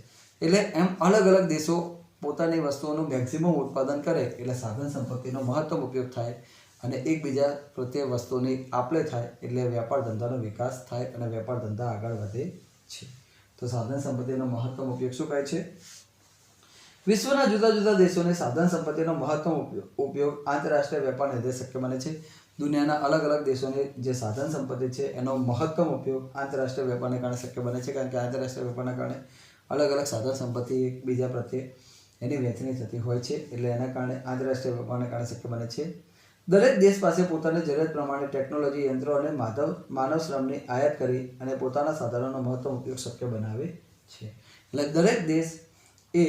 એટલે એમ અલગ અલગ દેશો પોતાની વસ્તુઓનું મેક્સિમમ ઉત્પાદન કરે એટલે સાધન સંપત્તિનો મહત્તમ ઉપયોગ થાય અને એકબીજા પ્રત્યે વસ્તુની આપ-લે થાય એટલે વેપાર ધંધાનો વિકાસ થાય અને વેપાર ધંધા આગળ વધે છે. તો સાધન સંપત્તિનો મહત્તમ ઉપયોગ શું કહે છે? વિશ્વના જુદા જુદા દેશોને સાધન સંપત્તિનો મહત્તમ ઉપયોગ આંતરરાષ્ટ્રીય વેપારને લીધે શક્ય બને છે. દુનિયાના અલગ અલગ દેશોની જે સાધન સંપત્તિ છે એનો મહત્તમ ઉપયોગ આંતરરાષ્ટ્રીય વેપારને કારણે શક્ય બને છે, કારણ કે આંતરરાષ્ટ્રીય વેપારના કારણે અલગ અલગ સાધન સંપત્તિ એકબીજા પ્રત્યે એની વહેંચણી થતી હોય છે એટલે એના કારણે આંતરરાષ્ટ્રીય વેપારને કારણે શક્ય બને છે. દરેક દેશ પાસે પોતાની જરૂરિયાત પ્રમાણે ટેકનોલોજી, યંત્રો અને માનવ શ્રમની આયાત કરી અને પોતાના સાધનોનો મહત્તમ ઉપયોગ શક્ય બનાવે છે. એટલે દરેક દેશ એ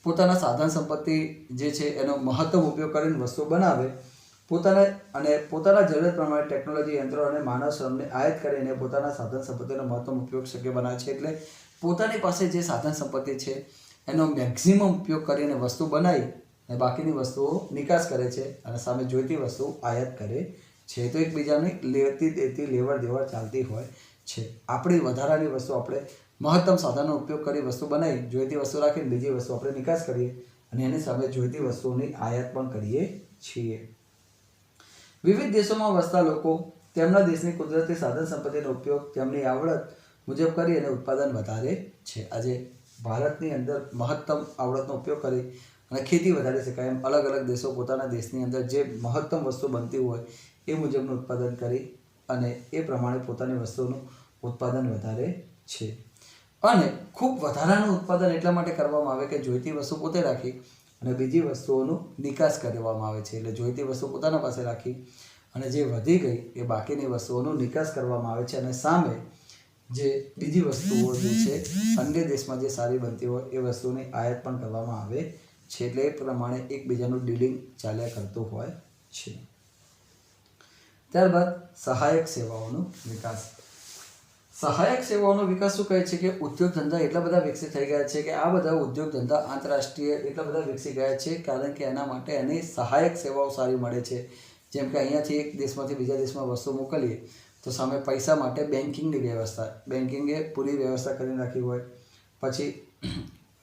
પોતાના સાધન સંપત્તિ જે છે એનો મહત્તમ ઉપયોગ કરીને વસ્તુ બનાવે, પોતાના જરૂરિયાત પ્રમાણે ટેકનોલોજી, યંત્રો અને માનવ શ્રમને આયાત કરીને પોતાના સાધન સંપત્તિનો મહત્તમ ઉપયોગ શક્ય બનાવે છે. એટલે પોતાની પાસે જે સાધન સંપત્તિ છે એનો મેક્સિમમ ઉપયોગ કરીને વસ્તુ બનાવી અને બાકીની વસ્તુઓ નિકાસ કરે છે અને સામે જોઈતી વસ્તુ આયાત કરે છે. તો એકબીજાની લેતી દેતી લેવડ દેવડ ચાલતી હોય છે. આપણી વધારાની વસ્તુ આપણે મહત્તમ સાધનનો ઉપયોગ કરી વસ્તુ બનાવી, જોઈતી વસ્તુ રાખીને બીજી વસ્તુ આપણે નિકાસ કરીએ અને એની સામે જોઈતી વસ્તુઓની આયાત પણ કરીએ છીએ. વિવિધ દેશોમાં વસતા લોકો તેમના દેશની કુદરતી સાધન સંપત્તિનો ઉપયોગ તેમની આવડત મુજબ કરી અને ઉત્પાદન વધારે છે. આજે ભારતની અંદર મહત્તમ આવડતનો ઉપયોગ કરી અને ખેતી વધારી શકાય એમ અલગ અલગ દેશો પોતાના દેશની અંદર જે મહત્તમ વસ્તુ બનતી હોય એ મુજબનું ઉત્પાદન કરી અને એ પ્રમાણે પોતાની વસ્તુનું ઉત્પાદન વધારે છે. અને ખૂબ વધારાનું ઉત્પાદન એટલા માટે કરવામાં આવે કે જોઈતી વસ્તુ પોતે રાખી અને બીજી વસ્તુઓનું નિકાસ કરવામાં આવે છે. એટલે જોઈતી વસ્તુ પોતાના પાસે રાખી અને જે વધી ગઈ એ બાકીની વસ્તુઓનો નિકાસ કરવામાં આવે છે અને સામે જે બીજી વસ્તુઓ જે છે અન્ય દેશમાં જે સારી બનતી હોય એ વસ્તુની આયાત પણ કરવામાં આવે છે. એટલે એ પ્રમાણે એકબીજાનું ડીલિંગ ચાલ્યા કરતું હોય છે. ત્યારબાદ સહાયક સેવાઓનો વિકાસ. સહાયક સેવાઓનો વિકાસ શું કહે છે કે ઉદ્યોગ ધંધા એટલા બધા વિકસિત થઈ ગયા છે કે આ બધા ઉદ્યોગ ધંધા આંતરરાષ્ટ્રીય એટલા બધા વિકસી ગયા છે કારણ કે એના માટે એની સહાયક સેવાઓ સારી મળે છે. જેમ કે અહીંયાથી એક દેશમાંથી બીજા દેશમાં વસ્તુ મોકલીએ તો સામે પૈસા માટે બેન્કિંગની વ્યવસ્થા, બેન્કિંગે પૂરી વ્યવસ્થા કરી નાખી હોય. પછી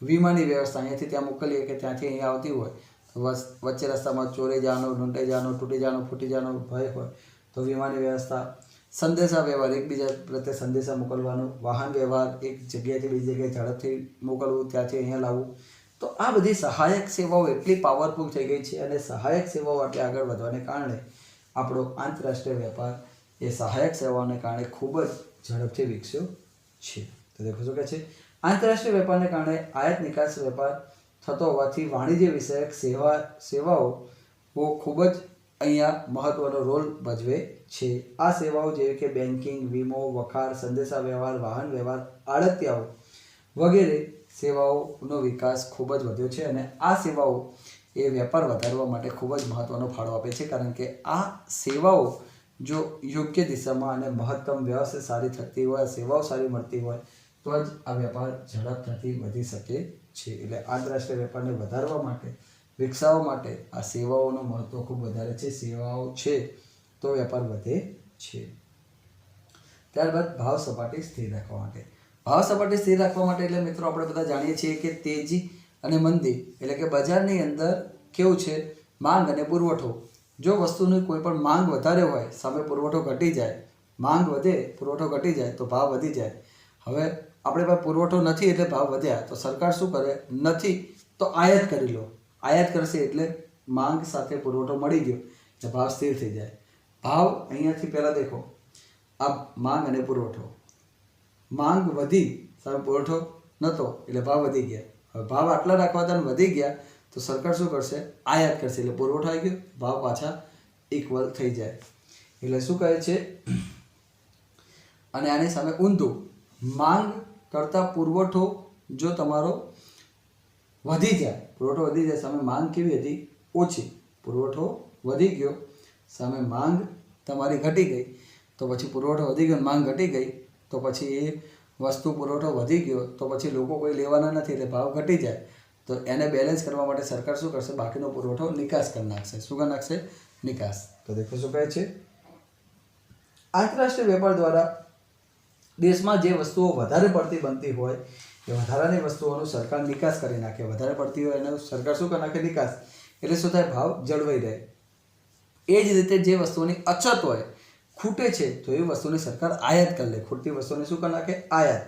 વીમાની વ્યવસ્થા, અહીંયાથી ત્યાં મોકલીએ કે ત્યાંથી અહીંયા આવતી હોય તો વચ્ચે રસ્તામાં ચોરાઈ જવાનો, લૂંટાઈ જવાનો, તૂટી જવાનો, ફૂટી જવાનો ભય હોય તો વીમાની વ્યવસ્થા. સંદેશા વ્યવહાર, એકબીજા પ્રત્યે સંદેશા મોકલવાનું. વાહન વ્યવહાર, એક જગ્યાએથી બીજી જગ્યાએ ઝડપથી મોકલવું, ત્યાંથી અહીંયા લાવવું. તો આ બધી સહાયક સેવાઓ એટલી પાવરફુલ થઈ ગઈ છે અને સહાયક સેવાઓ આટલી આગળ વધવાને કારણે આપણો આંતરરાષ્ટ્રીય વેપાર એ સહાયક સેવાઓને કારણે ખૂબ જ ઝડપથી વિકસ્યો છે. તો દેખો શું કહે છે, આંતરરાષ્ટ્રીય વેપારને કારણે આયાત નિકાસ વેપાર થતો હોવાથી વાણિજ્ય વિષયક સેવાઓ ખૂબ જ અહીંયા મહત્વનો રોલ ભજવે છે. આ સેવાઓ જેવી કે બેન્કિંગ, વીમો, વખાર, સંદેશા વ્યવહાર, વાહન વ્યવહાર, આડતિયાઓ વગેરે સેવાઓનો વિકાસ ખૂબ જ વધ્યો છે અને આ સેવાઓ એ વેપાર વધારવા માટે ખૂબ જ મહત્વનો ફાળો આપે છે. કારણ કે આ સેવાઓ જો યોગ્ય દિશામાં અને મહત્તમ વ્યવસ્થિત સારી થતી હોય, સેવાઓ સારી મળતી હોય તો જ આ વેપાર ઝડપથી વધી શકે છે. એટલે આંતરરાષ્ટ્રીય વેપારને વધારવા માટે, વિકસાવવા માટે આ સેવાઓનું મહત્વ ખૂબ વધારે છે. સેવાઓ છે તો વેપાર વધે છે. ત્યારબાદ ભાવ સપાટી સ્થિર રાખવા માટે. ભાવ સપાટી સ્થિર રાખવા માટે એટલે મિત્રો આપણે બધા જાણીએ છીએ કે તેજી અને મંદી એટલે કે બજારની અંદર કેવું છે, માંગ અને પુરવઠો. જો વસ્તુની કોઈ પણ માંગ વધારે હોય, સામે પુરવઠો ઘટી જાય, માંગ વધે, પુરવઠો ઘટી જાય તો ભાવ વધી જાય. હવે આપણે પાસે પુરવઠો નથી એટલે ભાવ વધ્યા, તો સરકાર શું કરે, નથી તો આયાત કરી લો. આયાત કરશે એટલે માંગ સાથે પુરવઠો મળી ગયો એટલે ભાવ સ્થિર થઈ જાય. ભાવ અહીંયાથી પહેલાં દેખો, આ માંગ અને પુરવઠો, માંગ વધી, સામે પુરવઠો નહોતો એટલે ભાવ વધી ગયા. હવે ભાવ આટલા રાખવા હતા વધી ગયા તો સરકાર શું કરશે, આયાત કરશે એટલે પુરવઠો આવી ગયો, ભાવ પાછા ઇક્વલ થઈ જાય. એટલે શું કહે છે, અને આની સામે ઊંધું, માંગ કરતાં પુરવઠો જો તમારો વધી જાય, પુરવઠો વધી જાય, સામે માંગ કેવી હતી, ઓછી, પુરવઠો વધી ગયો, સામે માંગ તમારી ઘટી ગઈ, તો પછી પુરવઠો વધી ગયો, માંગ ઘટી ગઈ, તો પછી એ વસ્તુ પુરવઠો વધી ગયો તો પછી લોકો કોઈ લેવાના નથી એટલે ભાવ ઘટી જાય. તો એને બેલેન્સ કરવા માટે સરકાર શું કરશે, બાકીનો પુરવઠો નિકાસ કરી નાખશે. શું કરી નાખશે, નિકાસ. તો દેખો શું કહે છે, આંતરરાષ્ટ્રીય વેપાર દ્વારા દેશમાં જે વસ્તુઓ વધારે પડતી બનતી હોય એ વધારાની વસ્તુઓનો સરકાર નિકાસ કરી નાખે. વધારે પડતી હોય એનો સરકાર શું કરી નાખે, નિકાસ. એટલે શું થાય, ભાવ જળવાઈ રહે. એ જ રીતે જે વસ્તુઓની અછત હોય, ખૂટે છે, તો એ વસ્તુની સરકાર આયાત કરી લે. ખૂટતી વસ્તુને શું કરી નાખે, આયાત.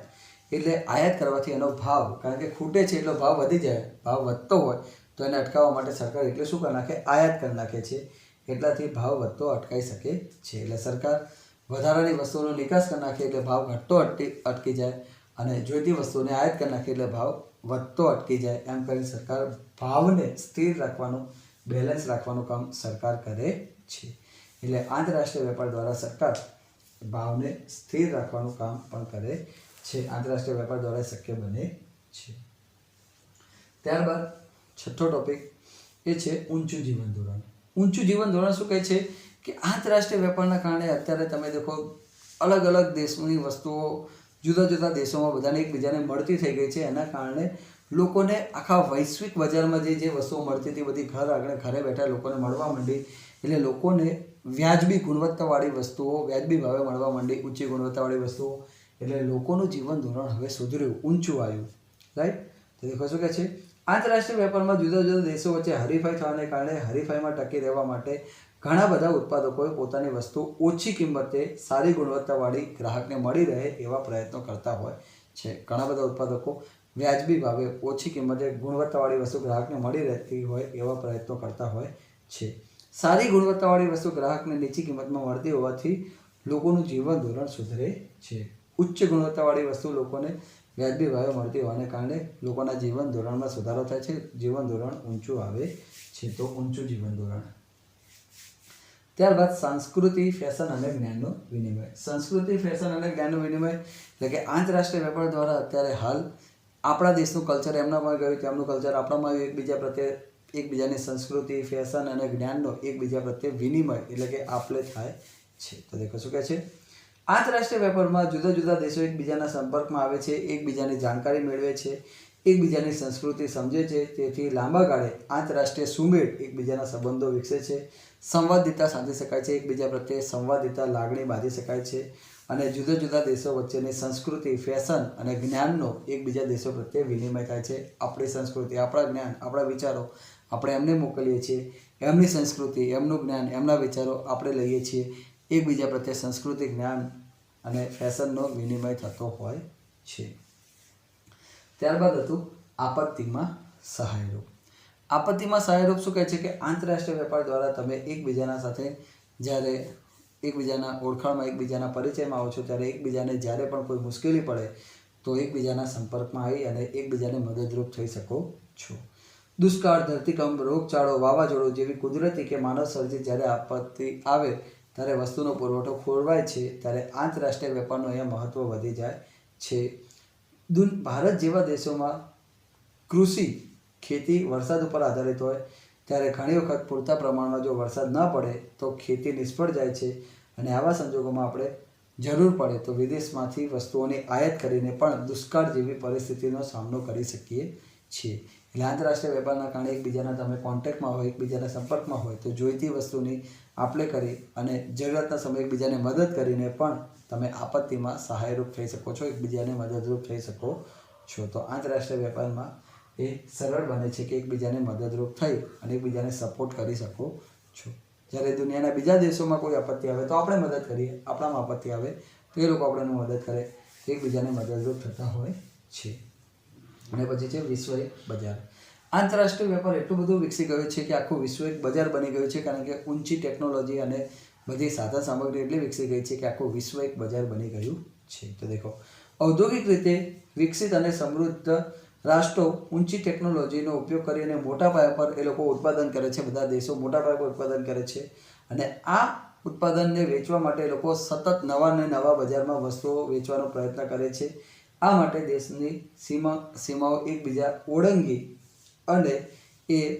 એટલે આયાત કરવાથી એનો ભાવ, કારણ કે ખૂટે છે એટલો ભાવ વધી જાય, ભાવ વધતો હોય તો એને અટકાવવા માટે સરકાર એટલે શું કરી નાખે, આયાત કરી નાખે છે. એટલાથી ભાવ વધતો અટકાઈ શકે છે. એટલે સરકાર વધારાની વસ્તુનો નિકાસ કરી નાખે એટલે ભાવ ઘટતો અટકી જાય અને જોઈતી વસ્તુને આયાત કરી નાખે એટલે ભાવ વધતો અટકી જાય. એમ કરી સરકાર ભાવને સ્થિર રાખવાનું, બેલેન્સ રાખવાનું કામ સરકાર કરે છે. એટલે આંતરરાષ્ટ્રીય વેપાર દ્વારા સરકાર ભાવને સ્થિર રાખવાનું કામ પણ કરે છે. આંતરરાષ્ટ્રીય વેપાર દ્વારા શક્ય બને છે. ત્યારબાદ છઠ્ઠો ટોપિક એ છે ઊંચું જીવન ધોરણ. ઊંચું જીવન ધોરણ શું કહે છે કે આંતરરાષ્ટ્રીય વેપારના કારણે અત્યારે તમે દેખો અલગ અલગ દેશની વસ્તુઓ જુદા જુદા દેશોમાં બધાને એકબીજાને મળતી થઈ ગઈ છે. એના કારણે લોકોને આખા વૈશ્વિક બજારમાં જે વસ્તુઓ મળતી હતી બધી ઘર આગળ ઘરે બેઠા લોકોને મળવા માંડી. એટલે લોકોને વ્યાજબી ગુણવત્તાવાળી વસ્તુઓ વ્યાજબી ભાવે મળવા માંડી, ઊંચી ગુણવત્તાવાળી વસ્તુઓ. એટલે લોકોનું જીવન ધોરણ હવે સુધર્યું, ઊંચું આવ્યું. રાઈટ. તો દેખો શું કહે છે, આંતરરાષ્ટ્રીય વેપારમાં જુદા જુદા દેશો વચ્ચે હરીફાઈ થવાને કારણે હરીફાઈમાં ટકી રહેવા માટે ઘણા બધા ઉત્પાદકોએ પોતાની વસ્તુ ઓછી કિંમતે સારી ગુણવત્તાવાળી ગ્રાહકને મળી રહે એવા પ્રયત્નો કરતા હોય છે. ઘણા બધા ઉત્પાદકો વ્યાજબી ભાવે ઓછી કિંમતે ગુણવત્તાવાળી વસ્તુ ગ્રાહકને મળી રહેતી હોય એવા પ્રયત્નો કરતા હોય છે. સારી ગુણવત્તાવાળી વસ્તુ ગ્રાહકને નીચી કિંમતમાં મળતી હોવાથી લોકોનું જીવન ધોરણ સુધરે છે. ઉચ્ચ ગુણવત્તાવાળી વસ્તુ લોકોને વ્યાજબી ભાવે મળતી હોવાને કારણે લોકોના જીવન ધોરણમાં સુધારો થાય છે, જીવન ધોરણ ઊંચું આવે છે. તો ઊંચું જીવન ધોરણ. ત્યારબાદ સંસ્કૃતિ, ફેશન અને જ્ઞાનનો વિનિમય. સંસ્કૃતિ, ફેશન અને જ્ઞાનનો વિનિમય એટલે કે આંતરરાષ્ટ્રીય વેપાર દ્વારા અત્યારે હાલ આપણા દેશનું કલ્ચર એમનામાં ગયું, તેમનું કલ્ચર આપણામાં આવ્યું, એકબીજા પ્રત્યે એકબીજાની સંસ્કૃતિ, ફેશન અને જ્ઞાનનો એકબીજા પ્રત્યે વિનિમય એટલે કે આપલે થાય છે. તો દેખો શું કહે છે, આંતરરાષ્ટ્રીય વેપારમાં જુદા જુદા દેશો એકબીજાના સંપર્કમાં આવે છે, એકબીજાની જાણકારી મેળવે છે, એકબીજાની સંસ્કૃતિ સમજે છે. તેથી લાંબા ગાળે આંતરરાષ્ટ્રીય સુમેળ એકબીજાના સંબંધો વિકસે છે, સંવાદિતા સાધી શકાય છે, એકબીજા પ્રત્યે સંવાદિતા લાગણી બાંધી શકાય છે અને જુદા જુદા દેશો વચ્ચેની સંસ્કૃતિ, ફેશન અને જ્ઞાનનો એકબીજા દેશો પ્રત્યે વિનિમય થાય છે. આપણી સંસ્કૃતિ, આપણા જ્ઞાન, આપણા વિચારો આપણે એમને મોકલીએ છીએ, એમની સંસ્કૃતિ, એમનું જ્ઞાન, એમના વિચારો આપણે લઈએ છીએ. એકબીજા પ્રત્યે સંસ્કૃતિ, જ્ઞાન અને ફેશનનો વિનિમય થતો હોય છે. ત્યારબાદ હતું આપત્તિમાં સહાયરૂપ. આપત્તિમાં સહાયરૂપ શું કહે છે કે આંતરરાષ્ટ્રીય વેપાર દ્વારા તમે એકબીજાના સાથે જ્યારે એકબીજાના ઓળખાણમાં એકબીજાના પરિચયમાં આવો છો ત્યારે એકબીજાને જ્યારે પણ કોઈ મુશ્કેલી પડે તો એકબીજાના સંપર્કમાં આવી અને એકબીજાને મદદરૂપ થઈ શકો છો. દુષ્કાળ, ધરતીકંપ, રોગચાળો, વાવાઝોડું જેવી કુદરતી કે માનવ સર્જિત જ્યારે આપત્તિ આવે ત્યારે વસ્તુનો પુરવઠો ખોરવાય છે ત્યારે આંતરરાષ્ટ્રીય વેપારનું અહીંયા મહત્ત્વ વધી જાય છે. ભારત જેવા દેશોમાં કૃષિ ખેતી વરસાદ ઉપર આધારિત હોય ત્યારે ઘણી વખત પૂરતા પ્રમાણમાં જો વરસાદ ન પડે તો ખેતી નિષ્ફળ જાય છે અને આવા સંજોગોમાં આપણે જરૂર પડે તો વિદેશમાંથી વસ્તુઓની આયાત કરીને પણ દુષ્કાળ જેવી પરિસ્થિતિનો સામનો કરી શકીએ છીએ. એટલે આંતરરાષ્ટ્રીય વેપારના કારણે એકબીજાના તમે કોન્ટેક્ટમાં હોય, એકબીજાના સંપર્કમાં હોય તો જોઈતી વસ્તુની આપ-લે કરી અને જરૂરિયાતના સમયે એકબીજાને મદદ કરીને પણ તમે આપત્તિમાં સહાયરૂપ થઈ શકો છો, એકબીજાને મદદરૂપ થઈ શકો છો. તો આંતરરાષ્ટ્રીય વેપારમાં એ સરળ બને છે કે એકબીજાને મદદરૂપ થઈ અને એકબીજાને સપોર્ટ કરી શકો છો. જ્યારે દુનિયાના બીજા દેશોમાં કોઈ આપત્તિ આવે તો આપણે મદદ કરીએ, આપણામાં આપત્તિ આવે તો એ લોકો આપણને મદદ કરે, એકબીજાને મદદરૂપ થતા હોય છે. અને પછી છે વિશ્વ એક બજાર. આંતરરાષ્ટ્રીય વેપાર એટલું બધું વિકસી ગયું છે કે આખું વિશ્વ એક બજાર બની ગયું છે, કારણ કે ઊંચી ટેકનોલોજી અને બધી સાધન સામગ્રી એટલી વિકસી ગઈ છે કે આખું વિશ્વ એક બજાર બની ગયું છે. તો દેખો, ઔદ્યોગિક રીતે વિકસિત અને સમૃદ્ધ રાષ્ટ્રો ઊંચી ટેકનોલોજીનો ઉપયોગ કરીને મોટા પાયા પર એ લોકો ઉત્પાદન કરે છે. બધા દેશો મોટા પાયા પર ઉત્પાદન કરે છે અને આ ઉત્પાદનને વેચવા માટે એ લોકો સતત નવા ને નવા બજારમાં વસ્તુઓ વેચવાનો પ્રયત્ન કરે છે. આ માટે દેશની સીમાઓ એકબીજા ઓળંગી અને એ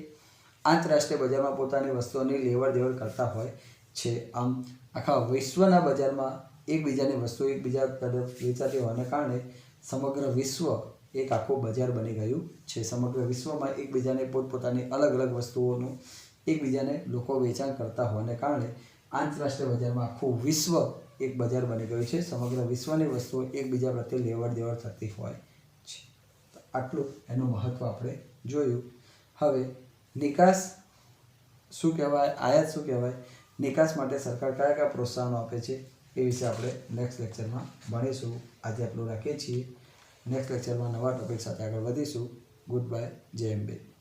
આંતરરાષ્ટ્રીય બજારમાં પોતાની વસ્તુઓની લેવડ દેવડ કરતા હોય છે. આમ આખા વિશ્વના બજારમાં એકબીજાની વસ્તુઓ એકબીજા તરફ વેચાતી હોવાને કારણે સમગ્ર વિશ્વ એક આખું બજાર બની ગયું છે. સમગ્ર વિશ્વમાં એકબીજાને પોતપોતાની અલગ અલગ વસ્તુઓનું એકબીજાને લોકો વેચાણ કરતા હોવાને કારણે આંતરરાષ્ટ્રીય બજારમાં આખું વિશ્વ એક બજાર બની ગયું છે. સમગ્ર વિશ્વની વસ્તુઓ એકબીજા પ્રત્યે લેવડ દેવડ થતી હોય છે. તો આટલું એનું મહત્ત્વ આપણે જોયું. હવે નિકાસ શું કહેવાય, આયાત શું કહેવાય, નિકાસ માટે સરકાર કયા કયા પ્રોત્સાહનો આપે છે એ વિશે આપણે નેક્સ્ટ લેક્ચરમાં ભણીશું. આજે આટલું રાખીએ છીએ. નેક્સ્ટ લેક્ચરમાં નવા ટોપિક સાથે આગળ વધીશું. Good bye. જય અંબે.